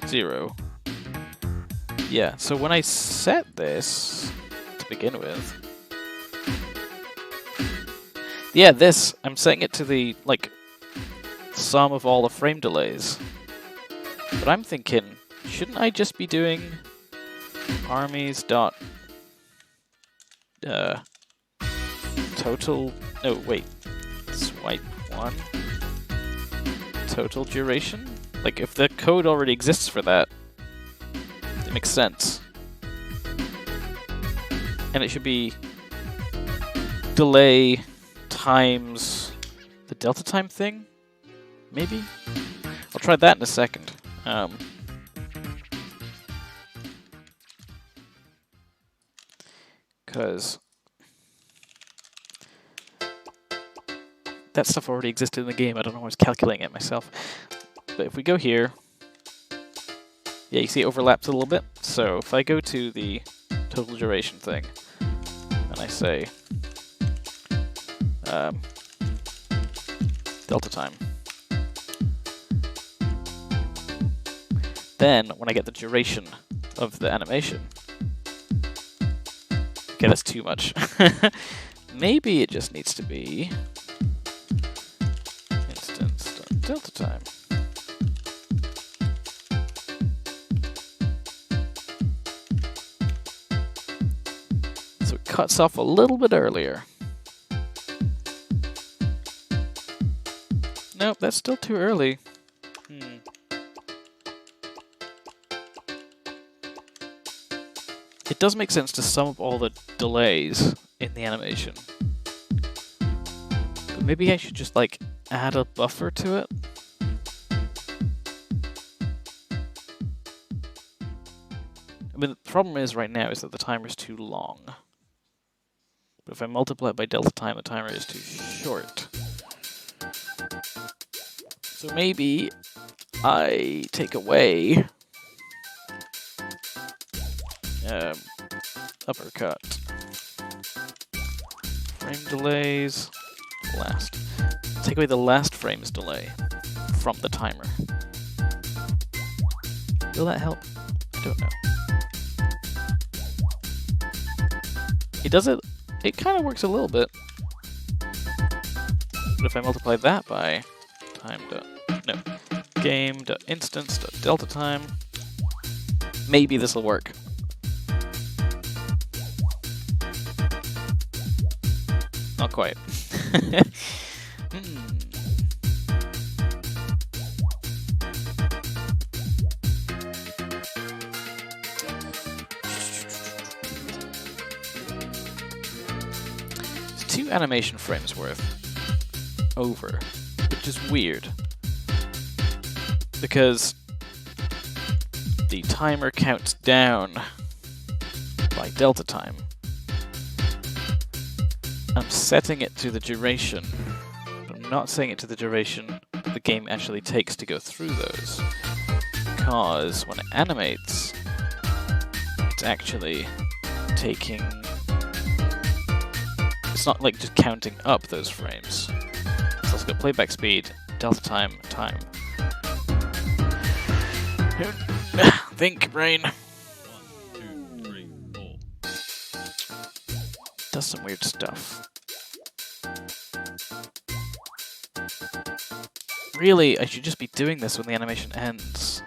0. Yeah, so when I set this to begin with, yeah, this, I'm setting it to the, like, sum of all the frame delays. But I'm thinking, shouldn't I just be doing armies dot total, no, wait, swipe 1 total duration? Like, if the code already exists for that, it makes sense. And it should be delay times the delta time thing, maybe? I'll try that in a second. Because that stuff already existed in the game. I don't know why I was calculating it myself. But if we go here, yeah, you see it overlaps a little bit. So if I go to the total duration thing, and I say delta time, then when I get the duration of the animation, okay, that's too much. Maybe it just needs to be instance.delta time. So it cuts off a little bit earlier. Nope, that's still too early. It does make sense to sum up all the delays in the animation. But maybe I should just, like, add a buffer to it? I mean, the problem is right now is that the timer is too long. But if I multiply it by delta time, the timer is too short. So maybe I take away uppercut frame delays last. Take away the last frame's delay from the timer. Will that help? I don't know. It does it. It kind of works a little bit. But if I multiply that by game.instance.delta time, maybe this will work. Not quite. It's 2 animation frames worth over, which is weird. Because the timer counts down by delta time. I'm setting it to the duration, but I'm not setting it to the duration the game actually takes to go through those. Because when it animates, it's actually taking... It's not like just counting up those frames. So let's go playback speed, delta time, time. Think, brain. 1, 2, 3, 4. Does some weird stuff. Really, I should just be doing this when the animation ends.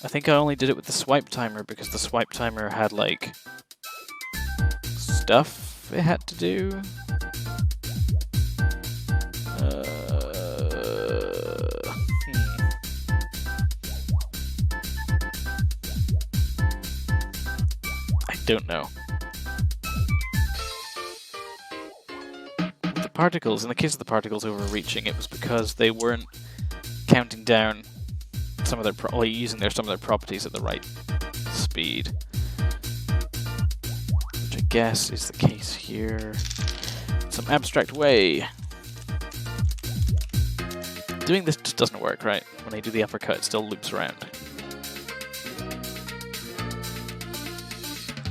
I think I only did it with the swipe timer because the swipe timer had, like, stuff it had to do. I don't know. With the particles, in the case of the particles overreaching, it was because they weren't counting down some of their using some of their properties at the right speed, which I guess is the case here. Some abstract way. Doing this just doesn't work, right? When I do the uppercut, it still loops around.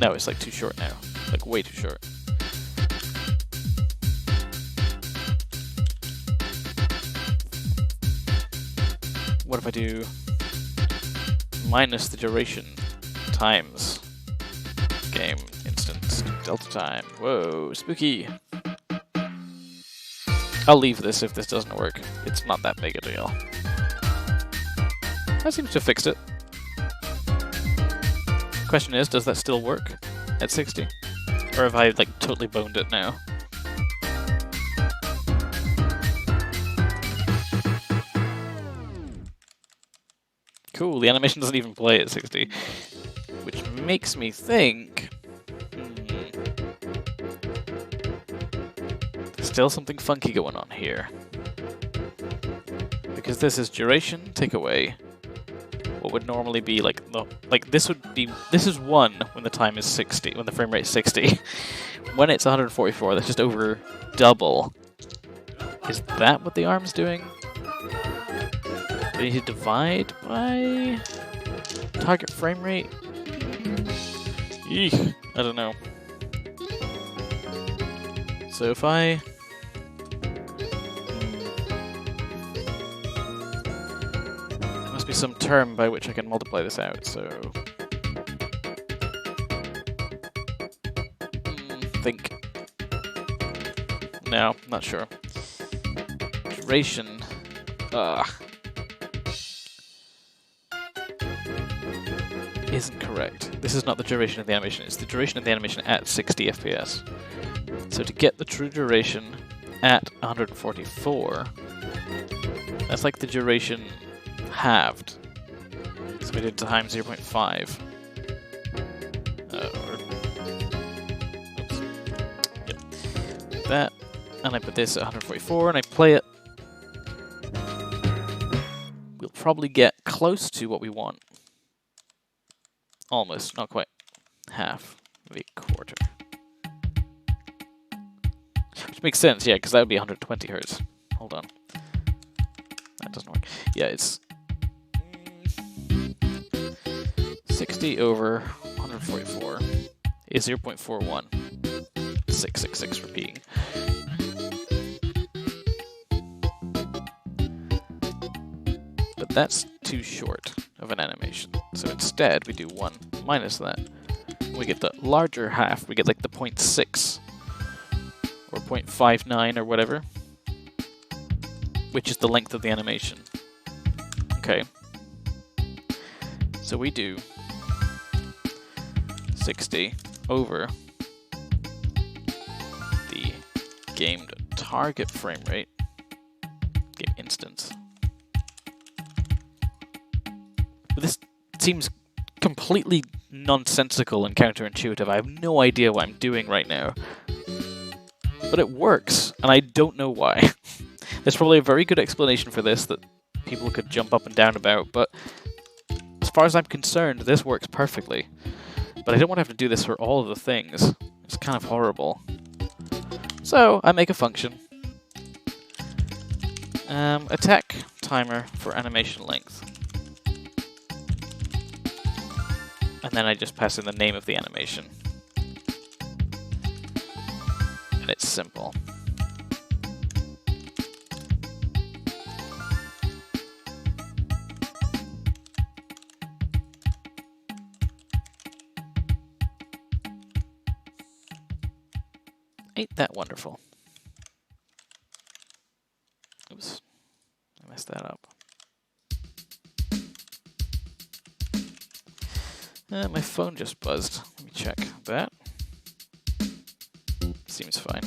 No, it's like too short now. Like way too short. What if I do minus the duration times game instance delta time? Whoa, spooky. I'll leave this if this doesn't work. It's not that big a deal. That seems to have fixed it. Question is, does that still work at 60? Or have I like totally boned it now? Cool, the animation doesn't even play at 60. Which makes me think... there's still something funky going on here. Because this is duration, take away what would normally be like this is 1 when the time is 60, when the frame rate is 60. When it's 144, that's just over double. Is that what the arm's doing? Do I need to divide by target frame rate? Eek, I don't know. So if I... there must be some term by which I can multiply this out, so... think. No, not sure. Duration. Isn't correct. This is not the duration of the animation, it's the duration of the animation at 60 FPS. So to get the true duration at 144, that's like the duration halved. So we did times 0.5. Oops. Yep. That, and I put this at 144, and I play it. We'll probably get close to what we want. Almost, not quite. Half, maybe a quarter. Which makes sense, yeah, because that would be 120 Hz. Hold on. That doesn't work. Yeah, it's 60 over 144 is 0.41. 666 repeating. But that's too short of an animation. So instead, we do 1 minus that. We get the larger half. We get like the 0.6 or 0.59 or whatever, which is the length of the animation. Okay. So we do 60 over the gamed target frame rate, game instance. But this seems completely nonsensical and counterintuitive. I have no idea what I'm doing right now. But it works, and I don't know why. There's probably a very good explanation for this that people could jump up and down about, but as far as I'm concerned, this works perfectly. But I don't want to have to do this for all of the things. It's kind of horrible. So, I make a function. Attack timer for animation length. And then I just pass in the name of the animation. And it's simple. Ain't that wonderful? Oops, I messed that up. My phone just buzzed. Let me check that. Seems fine.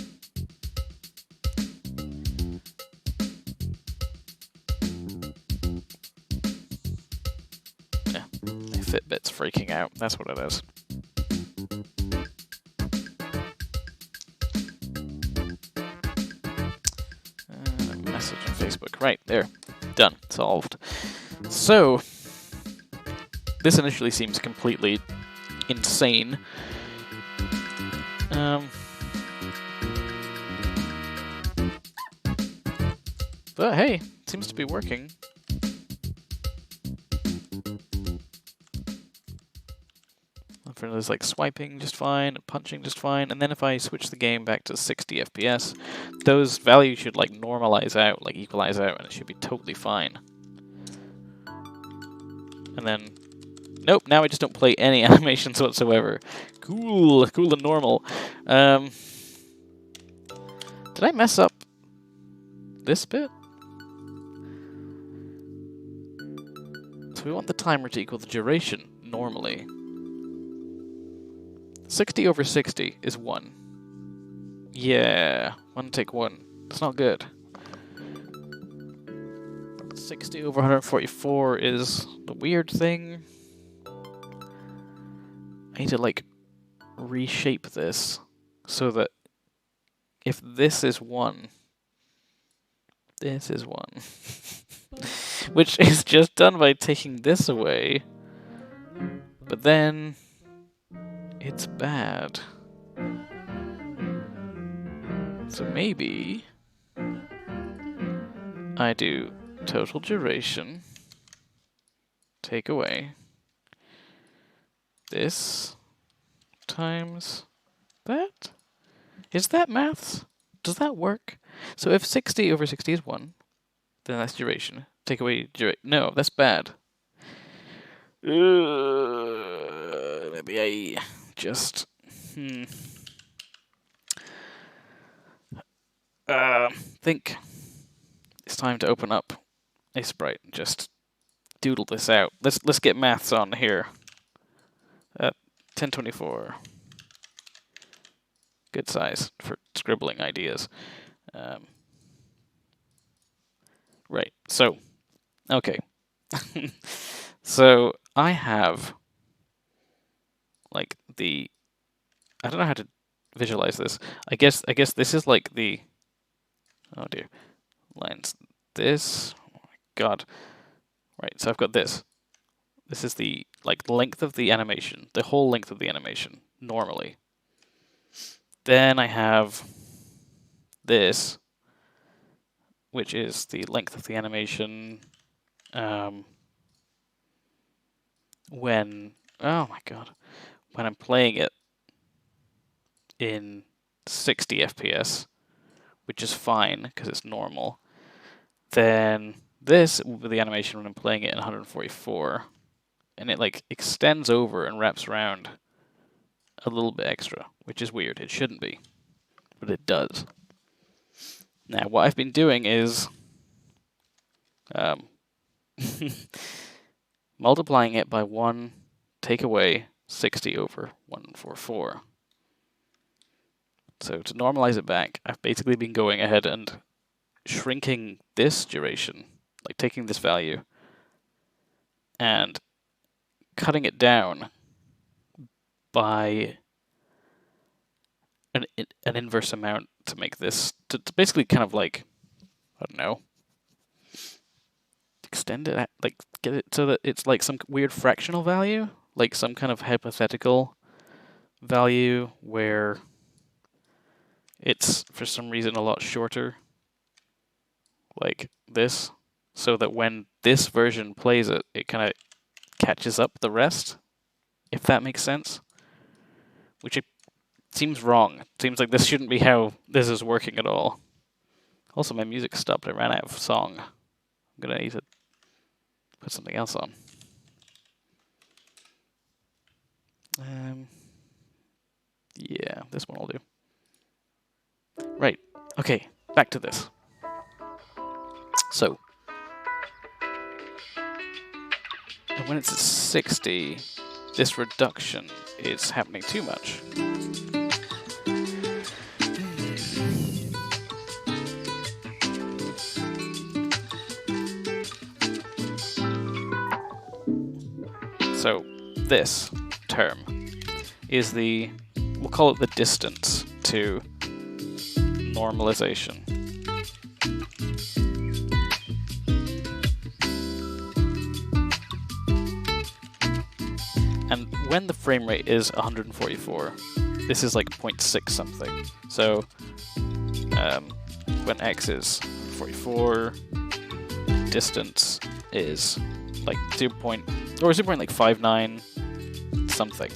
Yeah, my Fitbit's freaking out. That's what it is. Message on Facebook. Right, there. Done. Solved. So, this initially seems completely insane. But hey, it seems to be working. There's like swiping just fine, punching just fine, and then if I switch the game back to 60 FPS, those values should like normalize out, like equalize out, and it should be totally fine. And then, nope, now I just don't play any animations whatsoever. Cool, cool and normal. Did I mess up this bit? So we want the timer to equal the duration, normally. 60 over 60 is 1. Yeah, 1 take 1. That's not good. 60 over 144 is the weird thing. I need to, like, reshape this so that if this is 1, this is 1. Which is just done by taking this away. But then it's bad. So maybe I do total duration, take away this times that. Is that maths? Does that work? So if 60 over 60 is 1, then that's duration. Take away duration. No, that's bad. Maybe I just think it's time to open up a sprite and just doodle this out. Let's get maths on here. 1024. Good size for scribbling ideas. Right. So, okay. So I have like the, I don't know how to visualize this. I guess this is like the, oh dear, lines. This, oh my god. Right, so I've got this. This is the like length of the animation, the whole length of the animation normally. Then I have this, which is the length of the animation when, oh my god, when I'm playing it in 60 FPS, which is fine because it's normal. Then this will be the animation when I'm playing it in 144, and it like extends over and wraps around a little bit extra, which is weird. It shouldn't be, but it does. Now, what I've been doing is multiplying it by 1, take away 60 over 144. So to normalize it back, I've basically been going ahead and shrinking this duration, like taking this value and cutting it down by an inverse amount to make this, to basically kind of like, I don't know, extend it, like get it so that it's like some weird fractional value, like some kind of hypothetical value where it's for some reason a lot shorter, like this, so that when this version plays it, it kind of catches up the rest, if that makes sense. Which it seems wrong. It seems like this shouldn't be how this is working at all. Also, my music stopped. I ran out of song. I'm gonna need to put something else on. Yeah, this one will do. Right. Okay, back to this. So, and when it's at 60, this reduction is happening too much. So, this term is the, we'll call it the distance to normalization. when the frame rate is 144, this is like 0.6 something. So when x is 44, distance is like 0.59 something.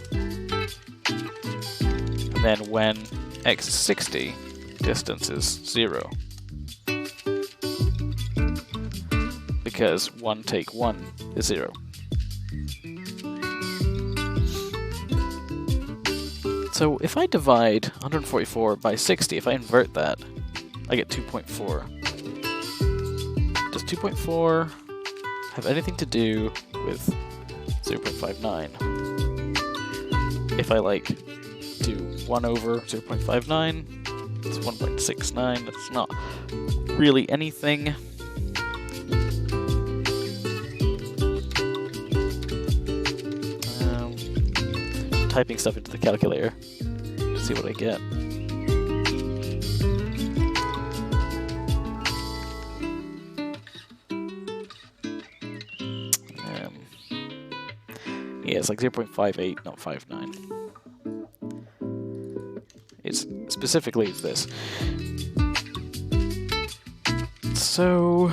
And then when x is 60, distance is 0. Because 1 take 1 is 0. So if I divide 144 by 60, if I invert that, I get 2.4. Does 2.4 have anything to do with 0.59? If I like do 1 over 0.59, it's 1.69, that's not really anything. Typing stuff into the calculator to see what I get. Yeah, it's like 0.58, not 59. It's specifically this. So,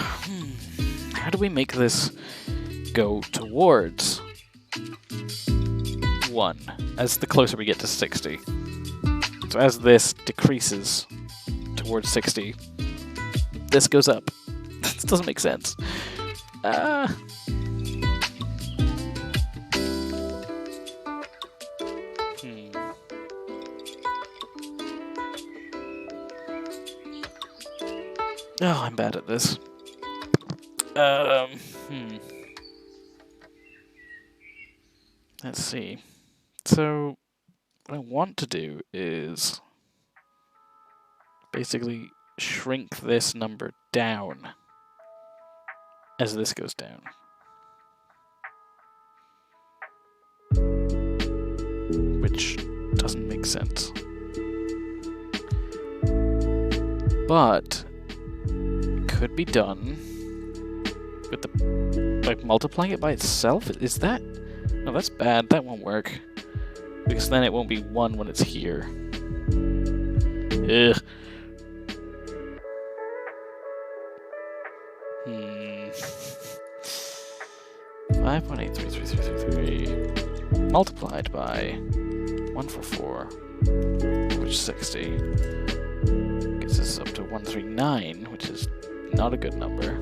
how do we make this go towards 1 as the closer we get to 60? So as this decreases towards 60, this goes up. This doesn't make sense. Oh, I'm bad at this. Let's see. So, what I want to do is basically shrink this number down as this goes down. Which doesn't make sense. But could be done with the like multiplying it by itself. Is that? No, that's bad. That won't work because then it won't be 1 when it's here. Ugh. 5.833333 multiplied by 144, which is 60, gets us up to 139, which is not a good number.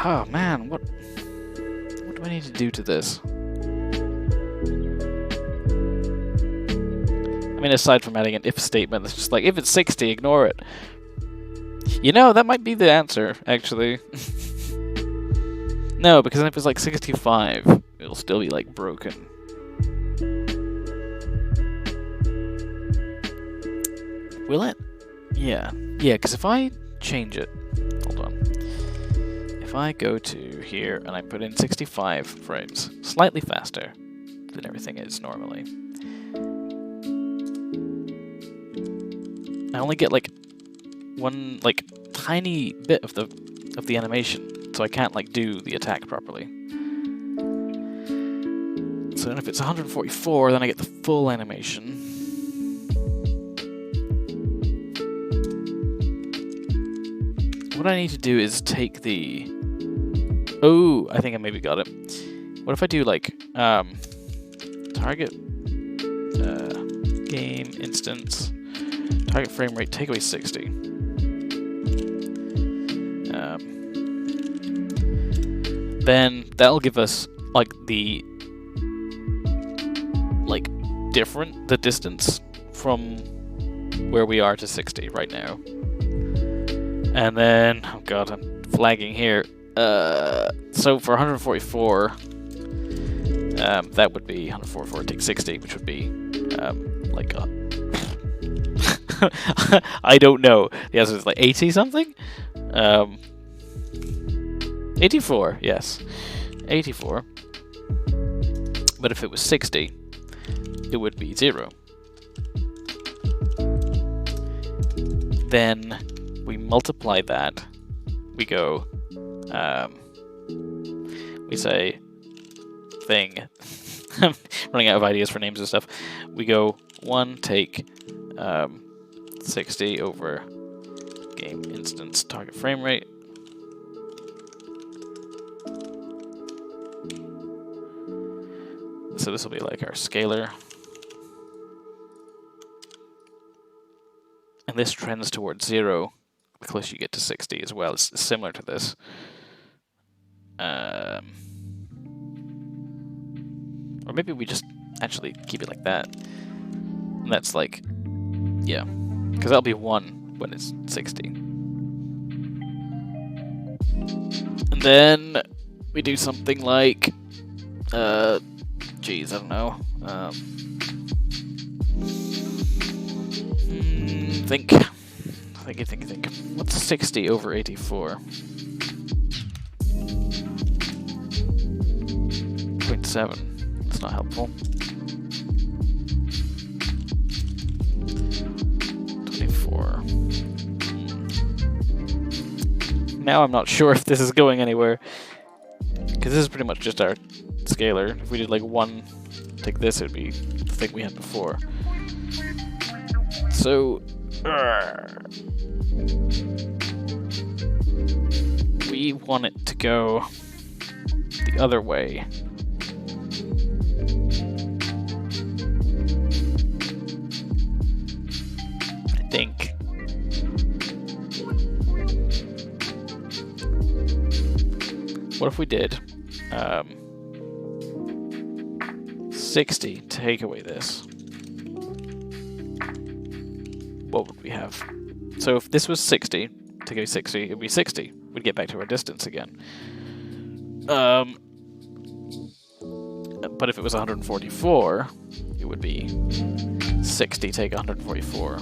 Oh man, what do I need to do to this? I mean, aside from adding an if statement that's just like, if it's 60, ignore it. You know, that might be the answer, actually. No, because then if it's like 65, it'll still be like broken. Will it? Yeah. Yeah, because if I change it, hold on. If I go to here and I put in 65 frames, slightly faster than everything is normally, I only get like one like tiny bit of the animation, so I can't like do the attack properly. So then if it's 144, then I get the full animation. What I need to do is take the... Oh, I think I maybe got it. What if I do like target game instance, target frame rate, take away 60. Then that'll give us like the distance from where we are to 60 right now. And then, oh god, I'm flagging here. So for 144, that would be 144 take 60, which would be like I don't know. The answer is like 80 something. 84, yes, 84. But if it was 60, it would be 0. Then we multiply that. We go, we say thing. I'm running out of ideas for names and stuff. We go 1 take 60 over game instance target frame rate. So this will be like our scalar. And this trends towards 0 the closer you get to 60 as well. It's similar to this. Or maybe we just actually keep it like that. And that's like, yeah, because that'll be 1 when it's 60. And then we do something like, geez, I don't know. Think. What's 60 over 84? 0.7. That's not helpful. 24. Now I'm not sure if this is going anywhere. Because this is pretty much just our scalar. If we did like 1, take this, it would be the thing we had before. So, we want it to go the other way. I think. What if we did 60, take away this? What would we have? So if this was 60, take away 60, it would be 60. We'd get back to our distance again. But if it was 144, it would be 60 take 144.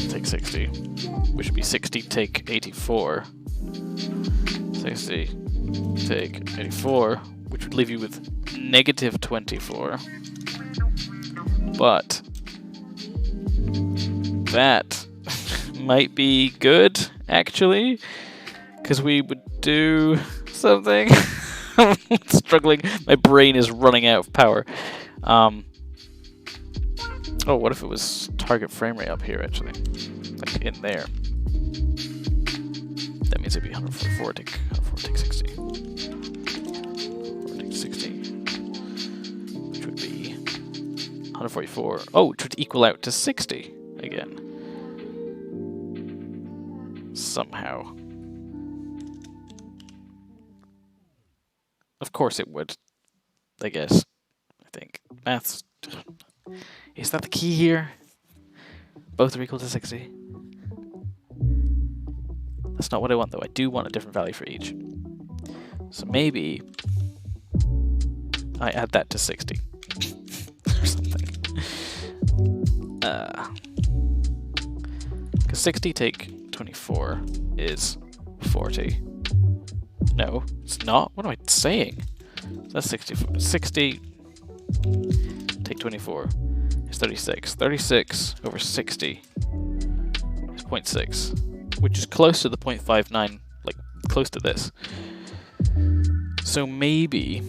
Take 60, which would be 60 take 84. 60 take 84, which would leave you with negative 24. But that might be good, actually, because we would do something. I'm struggling. My brain is running out of power. Oh, what if it was target frame rate up here, actually? Like in there. That means it'd be 144 take 60. 4 take 60. Which would be 144. Oh, which would equal out to 60 again. Somehow. Of course it would. I guess. I think. Maths. Is that the key here? Both are equal to 60. That's not what I want, though. I do want a different value for each. So maybe I add that to 60. Or something. Because 60 take 24 is 40. No, it's not. What am I saying? That's 60. 60 take 24 is 36. 36 over 60 is 0.6. Which is close to the 0.59, like, close to this. So maybe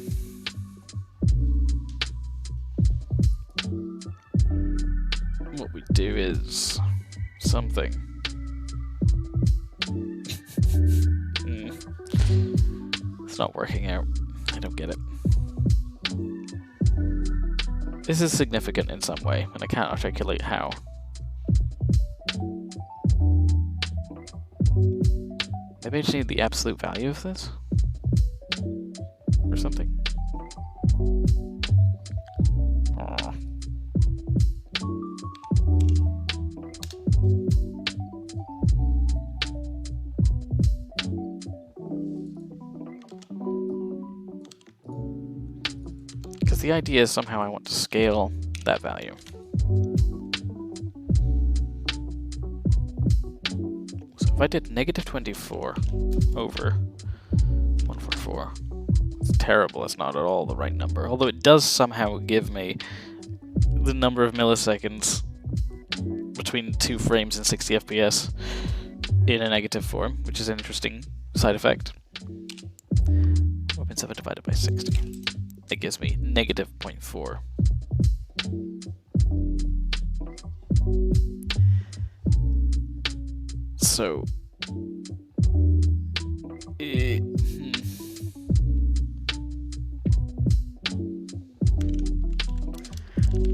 what we do is something. It's not working out. I don't get it. This is significant in some way, and I can't articulate how. Maybe I just need the absolute value of this? Or something? Because the idea is somehow I want to scale that value. So if I did negative 24 over 144, it's terrible. It's not at all the right number. Although it does somehow give me the number of milliseconds between 2 frames in 60 FPS in a negative form, which is an interesting side effect. 1.7 divided by 60. It gives me negative 0.4. So,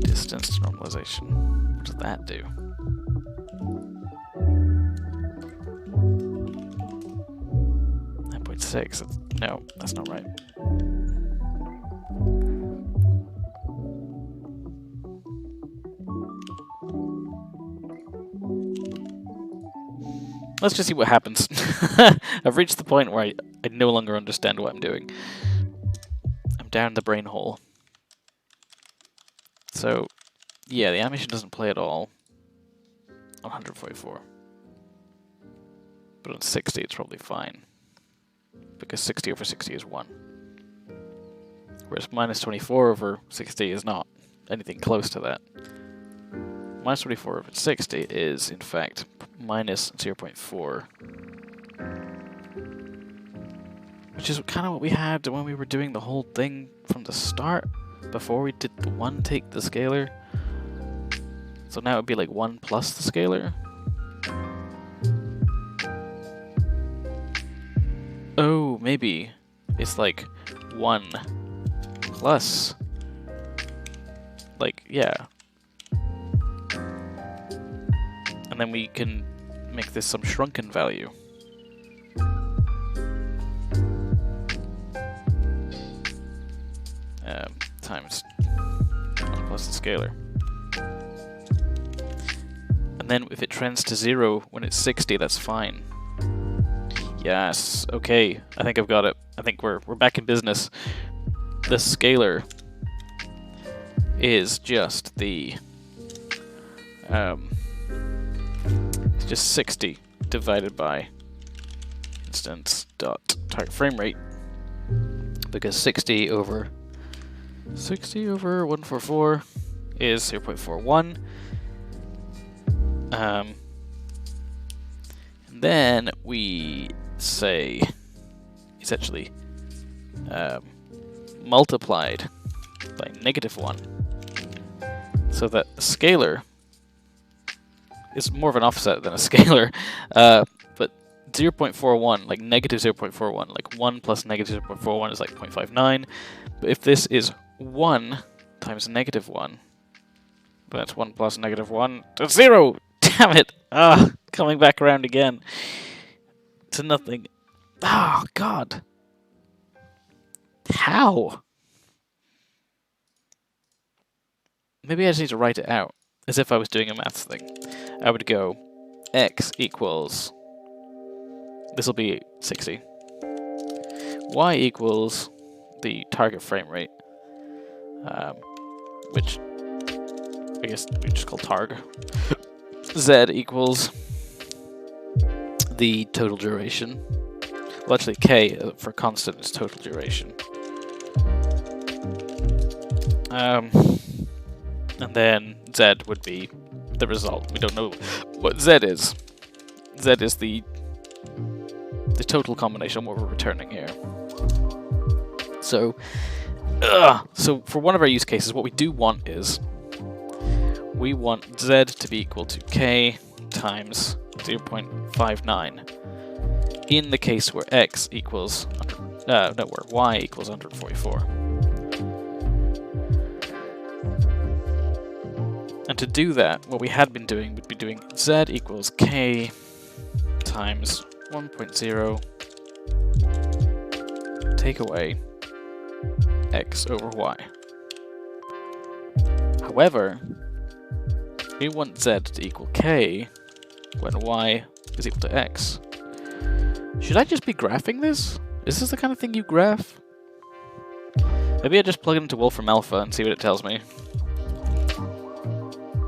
distance to normalization. What does that do? Six. No, that's not right. Let's just see what happens. I've reached the point where I no longer understand what I'm doing. I'm down the brain hole. So, yeah, the animation doesn't play at all on 144. But on 60 it's probably fine. Because 60 over 60 is 1. Whereas minus 24 over 60 is not anything close to that. Minus 24 over 60 is, in fact, minus 0.4. Which is kind of what we had when we were doing the whole thing from the start, before we did the 1 take the scalar. So now it would be like 1 plus the scalar. Oh, maybe it's like 1 plus, like, yeah. And then we can make this some shrunken value. Times 1 plus the scalar. And then if it trends to 0 when it's 60, that's fine. Yes, okay, I think I've got it. I think we're back in business. The scalar is just the it's just 60 divided by instance dot target frame rate, because 60 over 144 is 0.41. And then we say it's actually multiplied by negative 1, so that a scalar is more of an offset than a scalar, but 0.41, like negative 0.41, like 1 plus negative 0.41 is like 0.59, but if this is 1 times negative 1, that's 1 plus negative 1, that's 0! Damn it! Ah, coming back around again to nothing. Oh, God. How? Maybe I just need to write it out, as if I was doing a maths thing. I would go, x equals, this will be 60. Y equals the target frame rate, which I guess we just call targ. Z equals the total duration. Well, actually, K for constant is total duration. And then Z would be the result. We don't know what Z is. Z is the total combination of what we're returning here. So for one of our use cases, what we do want is we want Z to be equal to K times 0.59 in the case where X equals, where Y equals 144. And to do that, what we had been doing would be doing Z equals K times 1.0 take away X over Y. However, we want Z to equal K when Y is equal to X. Should I just be graphing this? Is this the kind of thing you graph? Maybe I just plug it into Wolfram Alpha and see what it tells me.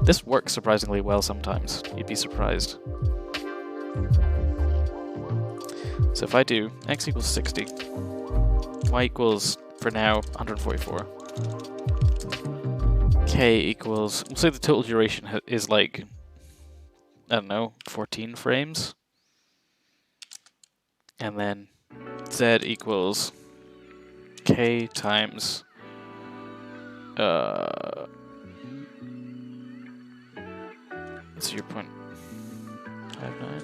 This works surprisingly well sometimes. You'd be surprised. So if I do x equals 60, y equals, for now, 144. K equals, we'll say the total duration is like, I don't know, 14 frames. And then Z equals K times what's your point? 59.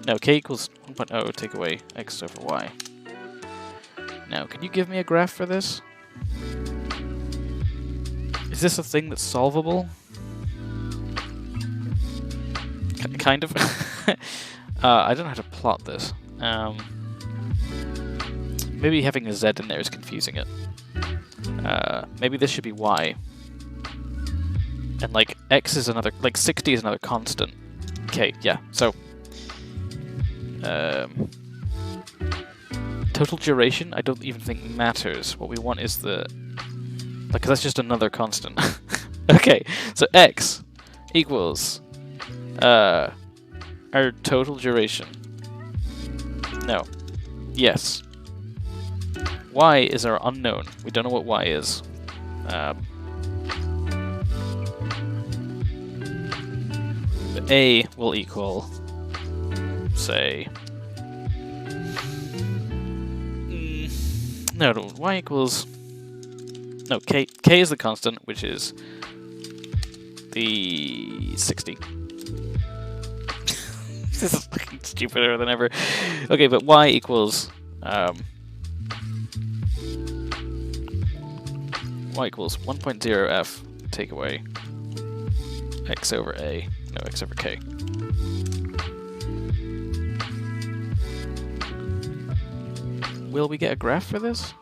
No, K equals 1.0, take away X over Y. Now, can you give me a graph for this? Is this a thing that's solvable? Kind of. I don't know how to plot this. Maybe having a Z in there is confusing it. Maybe this should be Y. And like X is another, like 60 is another constant. Okay, yeah, so. Total duration, I don't even think matters. What we want is the, like, 'cause that's just another constant. Okay, so X equals our total duration. No. Yes. Y is our unknown. We don't know what Y is. A will equal, say, no, Y equals, no, K is the constant, which is the 60. This is fucking stupider than ever. Okay, but Y equals, Y equals 1.0 F, take away X over A, no, X over K. Will we get a graph for this?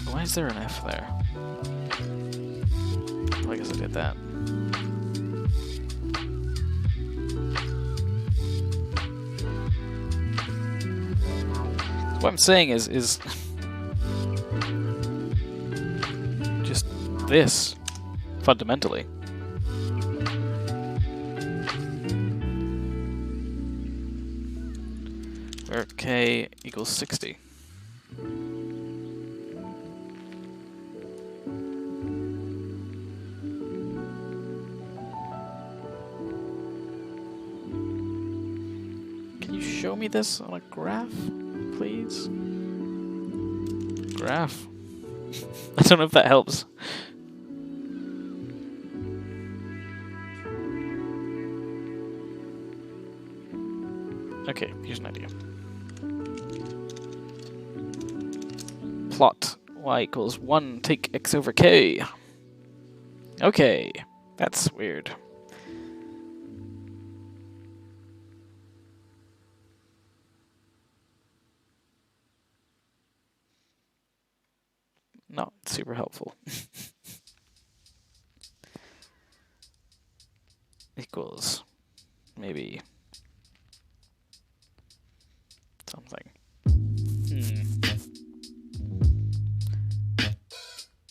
Why is there an F there? Well, I guess I did that. What I'm saying is just this, fundamentally. Where K equals 60. Can you show me this on a graph, please? Graph. I don't know if that helps. Okay, here's an idea. Plot y equals 1, take x over k. Okay, that's weird. Not super helpful. Equals maybe something.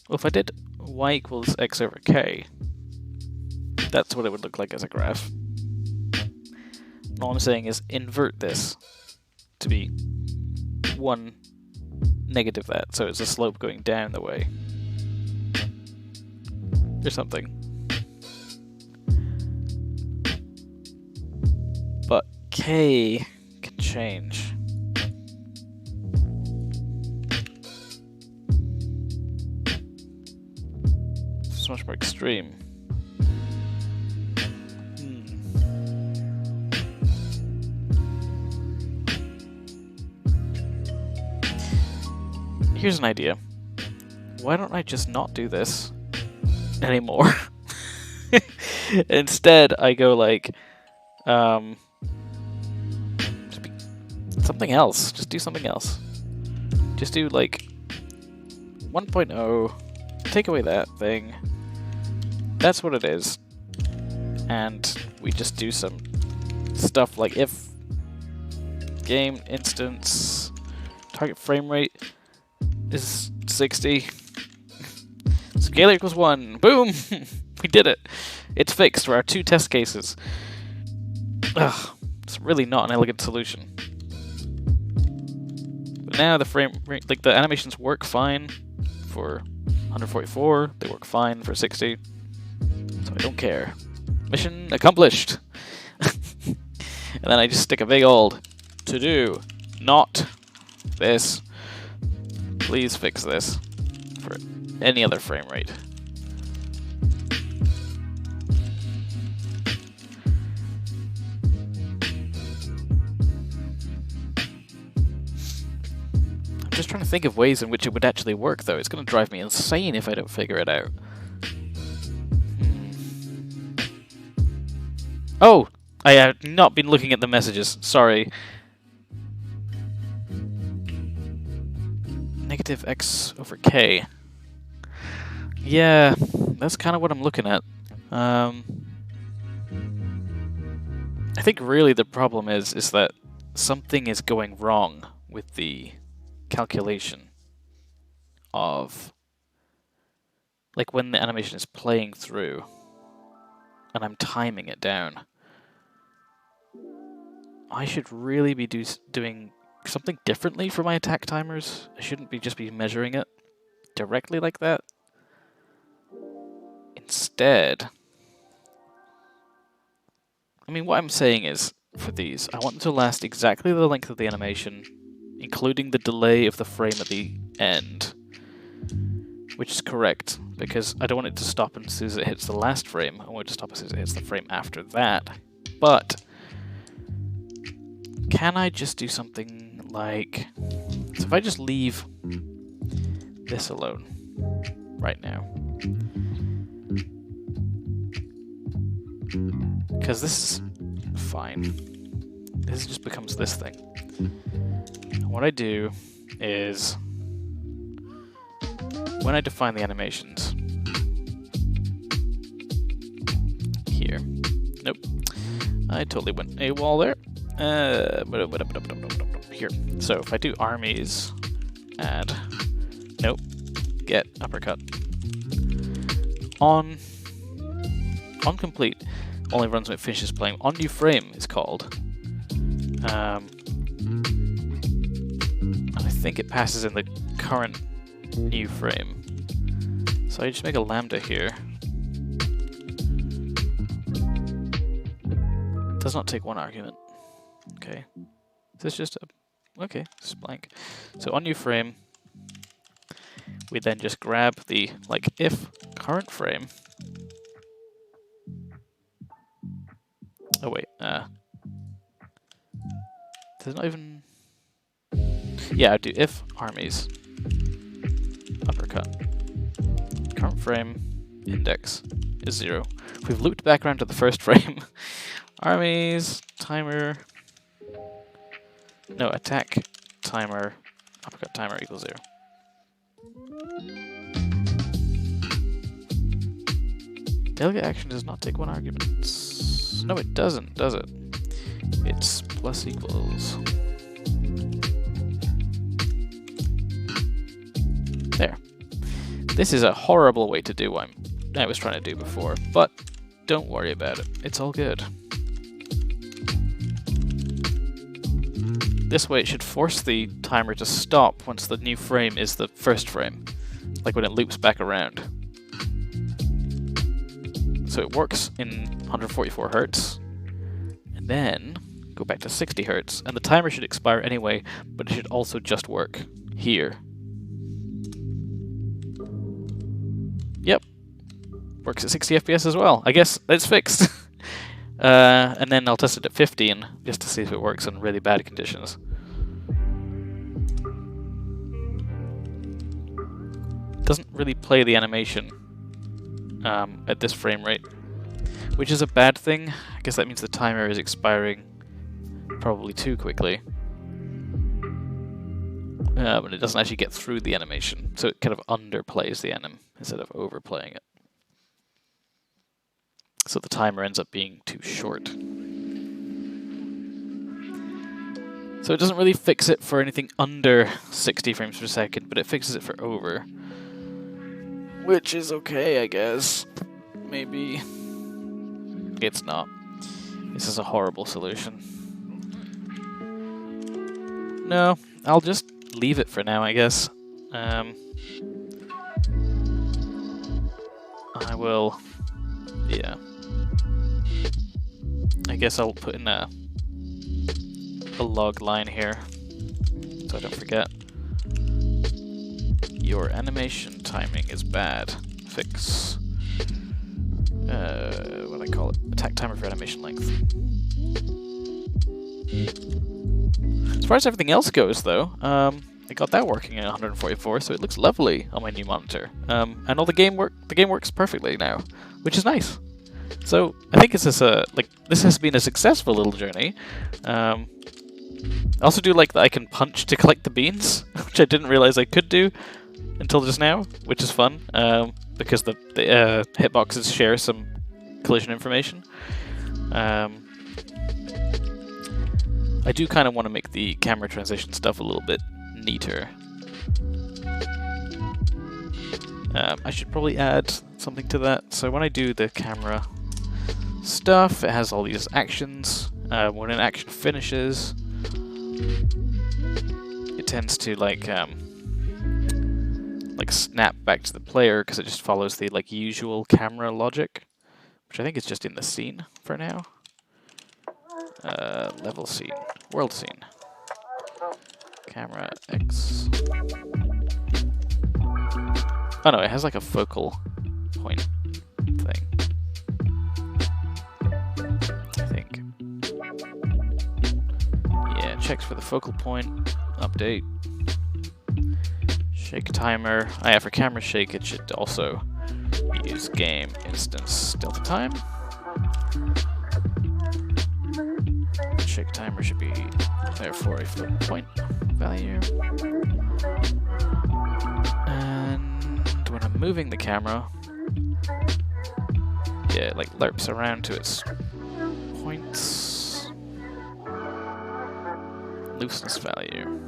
Well, if I did y equals x over k, that's what it would look like as a graph. All I'm saying is invert this to be 1 negative that, so it's a slope going down the way. Or something. But k can change. It's much more extreme. Here's an idea. Why don't I just not do this anymore? Instead, I go like, something else. Just do something else. Just do like 1.0, take away that thing. That's what it is. And we just do some stuff like if game instance target frame rate is 60, Scalar equals 1. Boom! We did it. It's fixed for our 2 test cases. Ugh, it's really not an elegant solution. But now the the animations work fine for 144. They work fine for 60. So I don't care. Mission accomplished. And then I just stick a big old to do. Not this. Please fix this for any other frame rate. I'm just trying to think of ways in which it would actually work, though. It's going to drive me insane if I don't figure it out. Oh! I have not been looking at the messages. Sorry. Negative x over k. Yeah, that's kind of what I'm looking at. I think really the problem is that something is going wrong with the calculation of, like, when the animation is playing through and I'm timing it down. I should really be doing something differently for my attack timers. I shouldn't just be measuring it directly like that. Instead, I mean, what I'm saying is, for these, I want them to last exactly the length of the animation, including the delay of the frame at the end, which is correct, because I don't want it to stop as soon as it hits the last frame. I want it to stop as soon as it hits the frame after that. But can I just do something like... So if I just leave this alone right now, because this is fine. This just becomes this thing. And what I do is, when I define the animations here, nope, I totally went AWOL there. Here. So if I do armies, add, nope, get uppercut. On complete only runs when it finishes playing. On new frame is called. And I think it passes in the current new frame. So I just make a lambda here. Does not take one argument. Okay. Is this just a... Okay, this is blank. So on new frame, we then just grab the, like, if current frame... Oh wait, there's not even... Yeah, I'd do if armies, uppercut, current frame, index is 0. We've looped back around to the first frame. Armies, timer, no, attack, timer, uppercut timer equals 0. Delegate action does not take one argument. No, it doesn't, does it? It's plus equals. There. This is a horrible way to do what I was trying to do before, but don't worry about it. It's all good. This way it should force the timer to stop once the new frame is the first frame, like when it loops back around. So it works in 144 Hz, and then go back to 60 Hz, and the timer should expire anyway, but it should also just work here. Yep, works at 60 FPS as well. I guess it's fixed. And then I'll test it at 50 and just to see if it works in really bad conditions. It doesn't really play the animation at this frame rate, which is a bad thing. I guess that means the timer is expiring probably too quickly. But it doesn't actually get through the animation, so it kind of underplays the anim instead of overplaying it. So the timer ends up being too short. So it doesn't really fix it for anything under 60 frames per second, but it fixes it for over. Which is okay, I guess. Maybe. It's not. This is a horrible solution. No, I'll just leave it for now, I guess. I will... Yeah. I guess I'll put in a log line here, so I don't forget. Your animation timing is bad. Fix. What do I call it? Attack timer for animation length. As far as everything else goes, though, I got that working at 144, so it looks lovely on my new monitor. And all the game works perfectly now, which is nice. So I think this has been a successful little journey. I also do like that I can punch to collect the beans, which I didn't realize I could do until just now, which is fun, because the hitboxes share some collision information. I do kind of want to make the camera transition stuff a little bit neater. I should probably add something to that. So when I do the camera stuff, it has all these actions. When an action finishes, it tends to like snap back to the player because it just follows the usual camera logic, which I think is just in the scene for now. Level scene, world scene, camera X. Oh no, it has like a focal point thing, I think. Yeah, checks for the focal point, update. Shake timer. For camera shake, it should also use game instance delta time. Shake timer should be therefore a focal point value. And when I'm moving the camera, yeah, it lerps around to its points. Looseness value.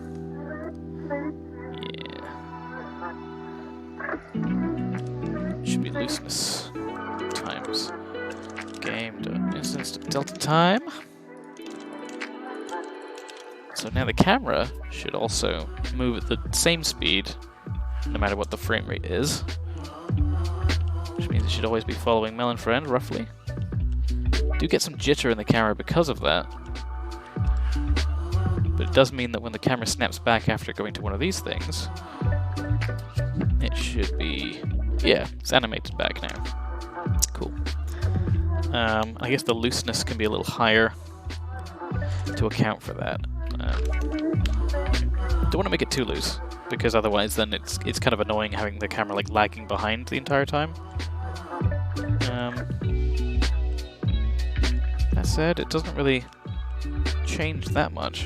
Should be looseness times game instance delta time. So now the camera should also move at the same speed, no matter what the frame rate is, which means it should always be following Melon Friend roughly. Do get some jitter in the camera because of that, but it does mean that when the camera snaps back after going to one of these things, it should be, yeah, it's animated back now. Cool. I guess the looseness can be a little higher to account for that. Don't want to make it too loose, because otherwise then it's kind of annoying having the camera lagging behind the entire time. That said, it doesn't really change that much.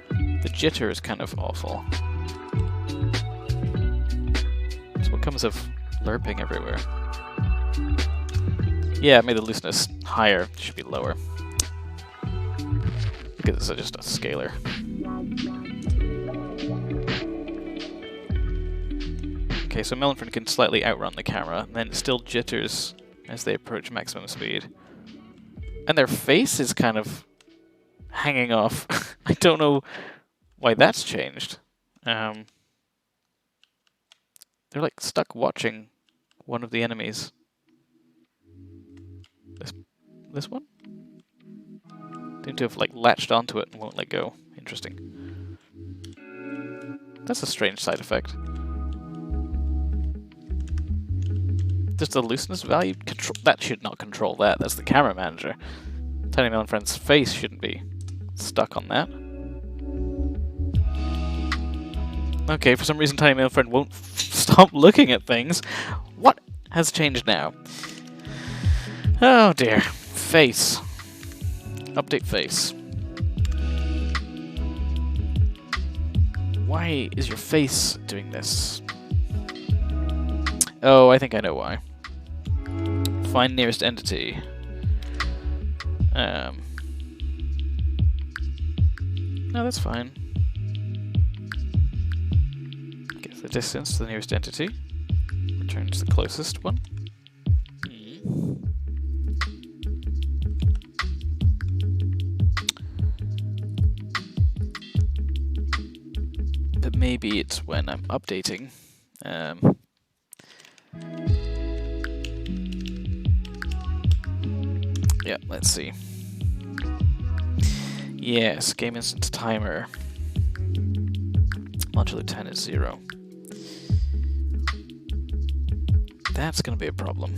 The jitter is kind of awful. It's what comes of lerping everywhere. Yeah, I made the looseness higher. It should be lower, because it's just a scalar. Okay, so Melon Friend can slightly outrun the camera, and then it still jitters as they approach maximum speed. And their face is kind of hanging off. I don't know why that's changed. They're stuck watching one of the enemies. This one? Seem to have latched onto it and won't let go. Interesting. That's a strange side effect. Just the looseness value? That should not control that. That's the camera manager. Tiny Melon Friend's face shouldn't be stuck on that. Okay, for some reason Tiny Melon Friend won't stop looking at things. What has changed now? Oh dear. Face. Update face. Why is your face doing this? Oh, I think I know why. Find nearest entity. No, that's fine. Get the distance to the nearest entity. Return returns the closest one. But maybe it's when I'm updating. Yeah, let's see. Yes, game instance timer. Modulo 10 is 0. That's going to be a problem.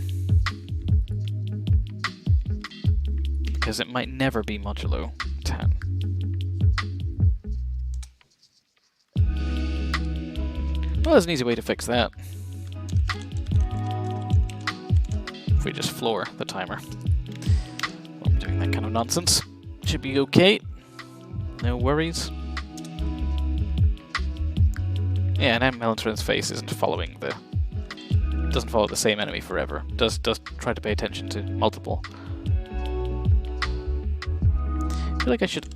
Because it might never be modulo 10. Well, there's an easy way to fix that. If we just floor the timer. I'm doing that kind of nonsense. Should be okay. No worries. Yeah, and Melon Friend's face isn't following the... doesn't follow the same enemy forever. Does try to pay attention to multiple. I feel like I should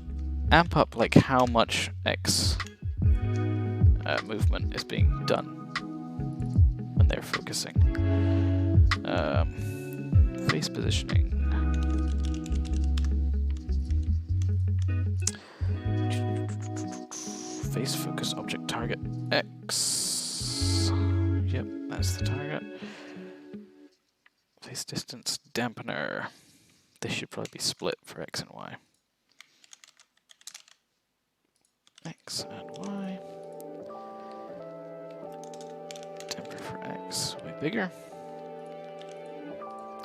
amp up like how much X movement is being done when they're focusing. Face positioning. Face focus object target X. Yep, that's the target. Face distance dampener. This should probably be split for X and Y. X and Y. Damper for X, way bigger.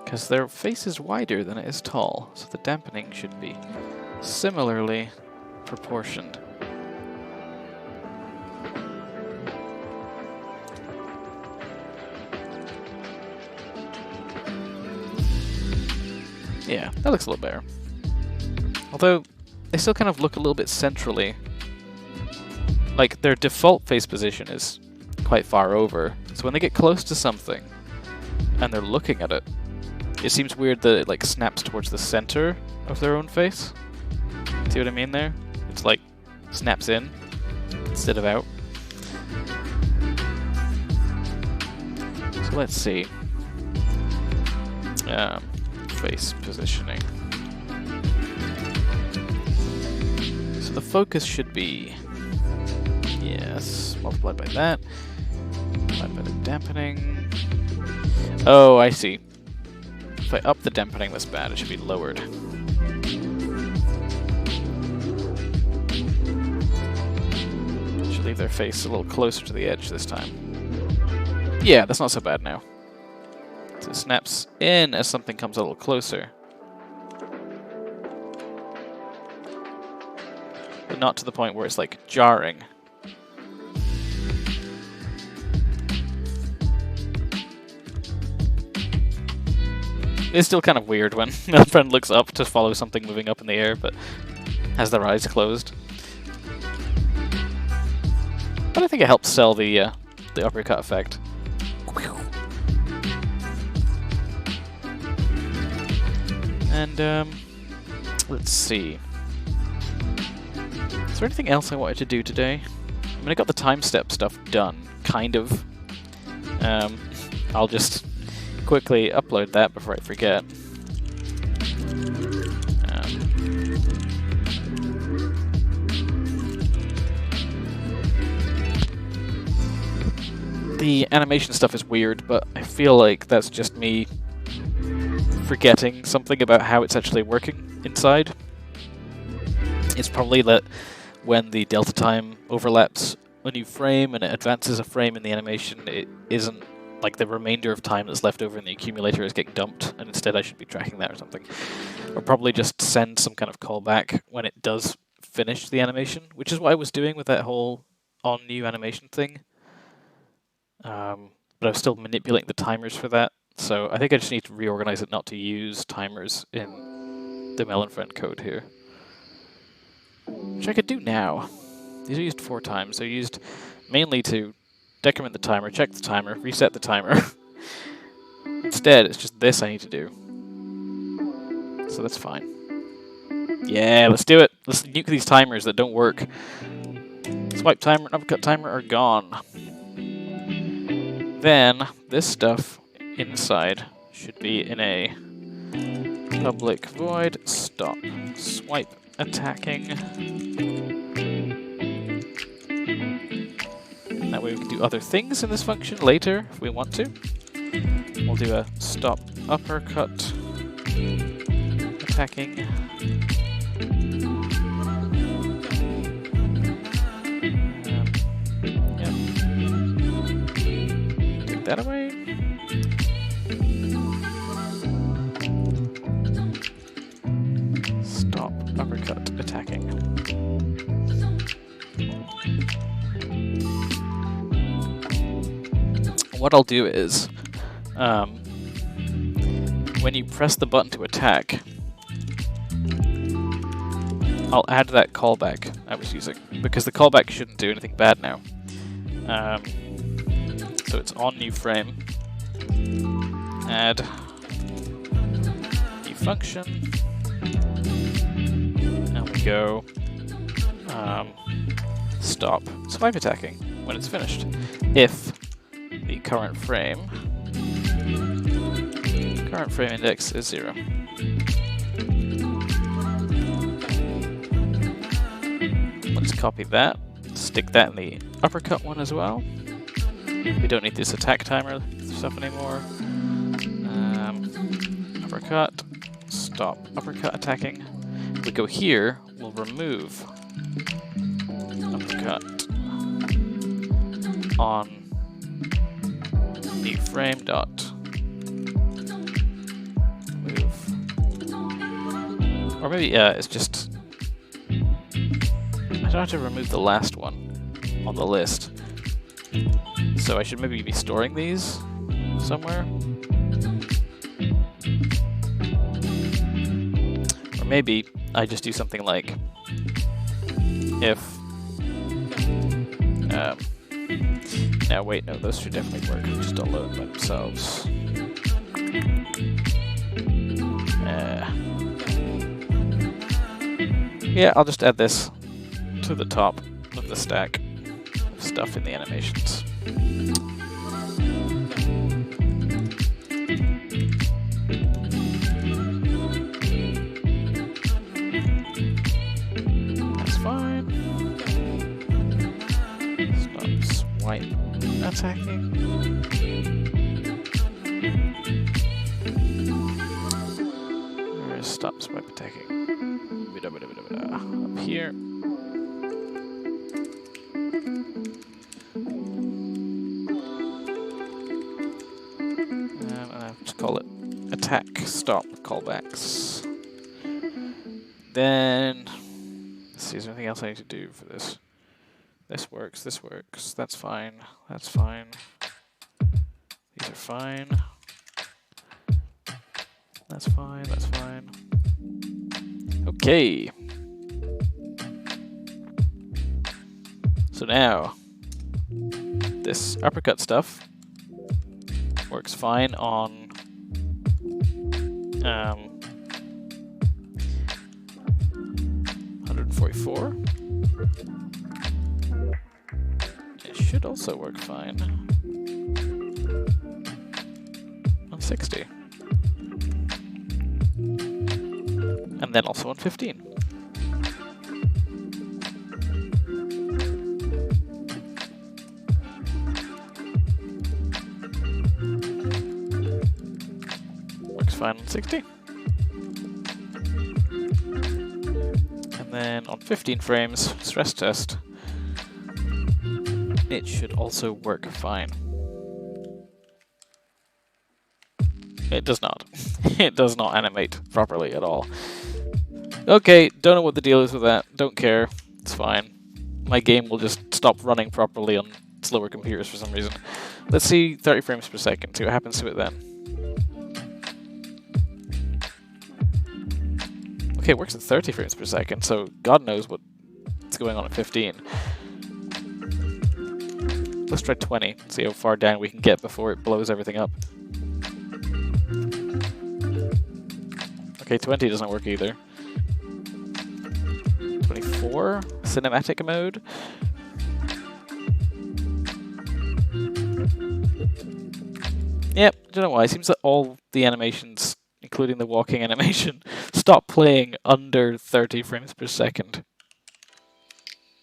Because their face is wider than it is tall, so the dampening should be similarly proportioned. Yeah, that looks a little better. Although, they still kind of look a little bit centrally. Like, their default face position is quite far over, so when they get close to something, and they're looking at it, it seems weird that it, like, snaps towards the center of their own face. See what I mean there? It's like, snaps in, instead of out. So let's see. Face positioning. So the focus should be, yes, multiplied by that, multiplied by the dampening. Oh, I see. If I up the dampening this bad, it should be lowered. Should leave their face a little closer to the edge this time. Yeah, that's not so bad now. So it snaps in as something comes a little closer. But not to the point where it's like jarring. It's still kind of weird when Melon Friend looks up to follow something moving up in the air, but has their eyes closed. But I think it helps sell the uppercut effect. And, let's see. Is there anything else I wanted to do today? I mean, I got the time step stuff done, kind of. I'll just quickly upload that before I forget. The animation stuff is weird, but I feel like that's just me forgetting something about how it's actually working inside. It's probably that when the delta time overlaps a new frame and it advances a frame in the animation, it isn't like the remainder of time that's left over in the accumulator is getting dumped, and instead I should be tracking that or something. Or probably just send some kind of callback when it does finish the animation, which is what I was doing with that whole on new animation thing. But I was still manipulating the timers for that. So I think I just need to reorganize it not to use timers in the Melon Friend code here. Which I could do now. These are used 4 times. They're used mainly to decrement the timer, check the timer, reset the timer. Instead, it's just this I need to do. So that's fine. Yeah, let's do it. Let's nuke these timers that don't work. Swipe timer and uppercut timer are gone. then this stuff inside should be in a public void stop swipe attacking. That way we can do other things in this function later if we want to. We'll do a stop uppercut attacking. Yep. Take that away. Stop uppercut attacking. What I'll do is, when you press the button to attack, I'll add that callback I was using, because the callback shouldn't do anything bad now. So it's on new frame, add new function, and we go stop swipe attacking when it's finished. If the current frame index is 0. Let's copy that, stick that in the uppercut one as well. We don't need this attack timer stuff anymore. Uppercut, stop uppercut attacking. If we go here, we'll remove uppercut on new frame dot move. Or maybe it's just I don't have to remove the last one on the list. So I should maybe be storing these somewhere. Or maybe I just do something like if now wait, no, those should definitely work. Just don't load by themselves. Yeah, I'll just add this to the top of the stack of stuff in the animations. That's fine. Stop swipe attacking. Where is stop swipe attacking? Up here. And I'll just call it attack stop callbacks. Then let's see, is there anything else I need to do for this? This works, that's fine, that's fine. These are fine. That's fine, that's fine. Okay. So now, this uppercut stuff works fine on 144. It should also work fine on 60. And then also on 15. Works fine on 60. And then on 15 frames, stress test, it should also work fine. It does not. It does not animate properly at all. Okay, don't know what the deal is with that. Don't care. It's fine. My game will just stop running properly on slower computers for some reason. Let's see 30 frames per second. See what happens to it then. Okay, it works at 30 frames per second, so God knows what's going on at 15. Let's try 20, see how far down we can get before it blows everything up. Okay, 20 doesn't work either. 24, cinematic mode. Yep, I don't know why. It seems that all the animations, including the walking animation, stop playing under 30 frames per second.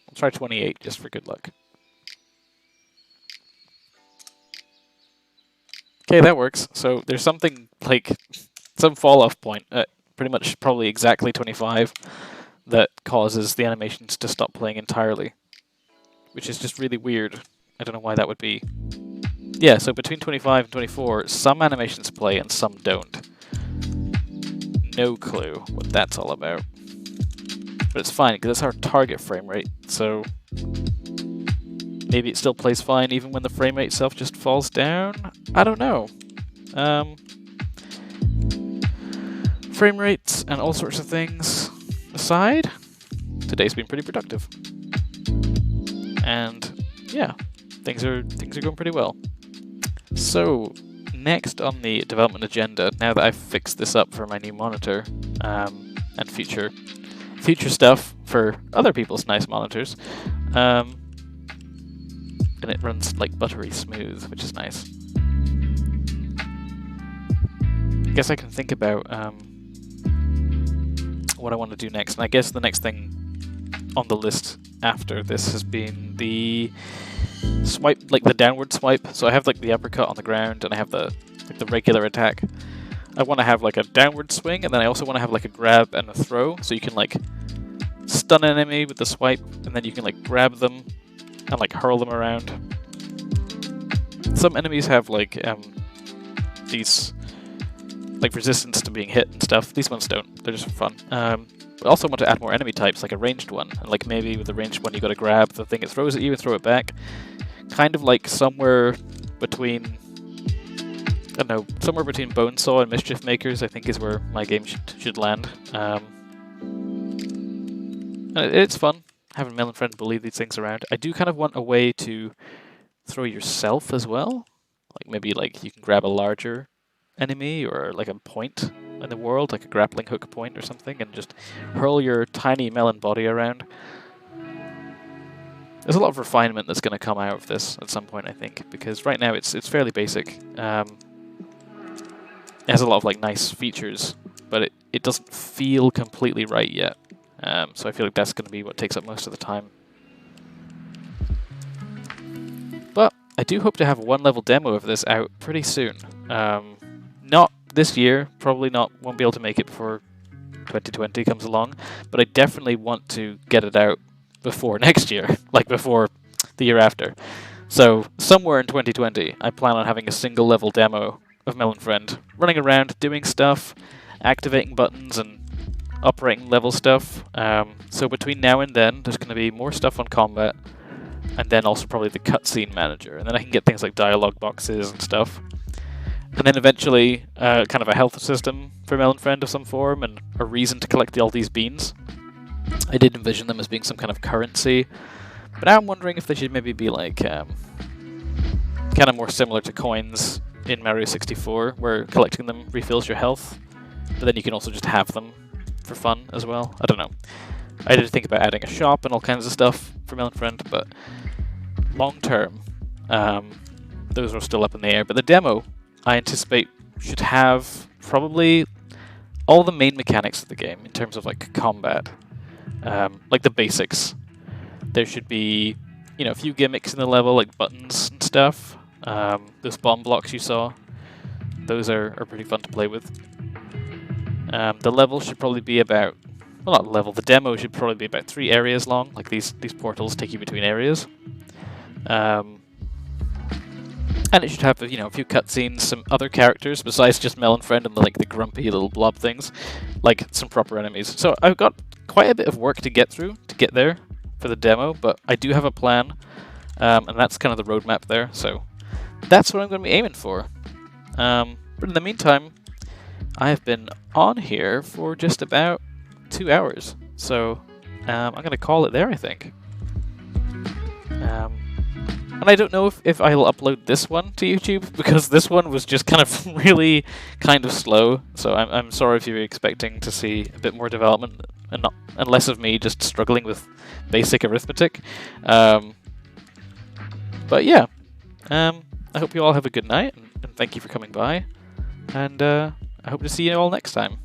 I'll try 28 just for good luck. Okay, that works. So there's something like some fall-off point at pretty much probably exactly 25 that causes the animations to stop playing entirely, which is just really weird. I don't know why that would be. Yeah, so between 25 and 24, some animations play and some don't. No clue what that's all about. But it's fine, because it's our target frame rate, so maybe it still plays fine even when the frame rate itself just falls down? I don't know. Frame rates and all sorts of things aside, today's been pretty productive. And yeah, things are going pretty well. So next on the development agenda, now that I've fixed this up for my new monitor, and future stuff for other people's nice monitors, and it runs like buttery smooth, which is nice. I guess I can think about what I want to do next, and I guess the next thing on the list after this has been the swipe, like the downward swipe. So I have like the uppercut on the ground, and I have the regular attack. I want to have like a downward swing, and then I also want to have like a grab and a throw, so you can like stun an enemy with the swipe, and then you can like grab them and like hurl them around. Some enemies have like these like resistance to being hit and stuff. These ones don't. They're just for fun. But also want to add more enemy types, like a ranged one. And like maybe with the ranged one, you got to grab the thing it throws at you and throw it back. Kind of like somewhere between, I don't know, somewhere between Bonesaw and Mischief Makers, I think is where my game should land. And it's fun having Melon Friend bully these things around. I do kind of want a way to throw yourself as well. Like maybe like you can grab a larger enemy or like a point in the world, like a grappling hook point or something, and just hurl your tiny melon body around. There's a lot of refinement that's going to come out of this at some point, I think, because right now it's fairly basic. It has a lot of like nice features, but it doesn't feel completely right yet. So I feel like that's going to be what takes up most of the time. But I do hope to have a one-level demo of this out pretty soon. Not this year, probably won't be able to make it before 2020 comes along, but I definitely want to get it out before next year, like before the year after. So somewhere in 2020, I plan on having a single level demo of Melon Friend, running around, doing stuff, activating buttons and operating level stuff. So between now and then, there's going to be more stuff on combat, and then also probably the cutscene manager, and then I can get things like dialogue boxes and stuff. And then eventually, kind of a health system for Melon Friend of some form, and a reason to collect all these beans. I did envision them as being some kind of currency, but now I'm wondering if they should maybe be like, kind of more similar to coins in Mario 64, where collecting them refills your health, but then you can also just have them for fun as well. I don't know. I did think about adding a shop and all kinds of stuff for Melon Friend, but long term, those are still up in the air. But the demo, I anticipate, should have probably all the main mechanics of the game in terms of like combat, like the basics. There should be, you know, a few gimmicks in the level, like buttons and stuff. Those bomb blocks you saw, those are pretty fun to play with. The level should probably be about, well, not the level, the demo should probably be about 3 areas long. Like these portals take you between areas. And it should have, you know, a few cutscenes, some other characters besides just Melon Friend and the grumpy little blob things, like some proper enemies. So I've got quite a bit of work to get through to get there for the demo, but I do have a plan, and that's kind of the roadmap there. So that's what I'm going to be aiming for. But in the meantime, I have been on here for just about 2 hours, so I'm going to call it there, I think. And I don't know if I'll upload this one to YouTube, because this one was just kind of really kind of slow, so I'm sorry if you're expecting to see a bit more development and less of me just struggling with basic arithmetic. But yeah, I hope you all have a good night, and and thank you for coming by. And I hope to see you all next time.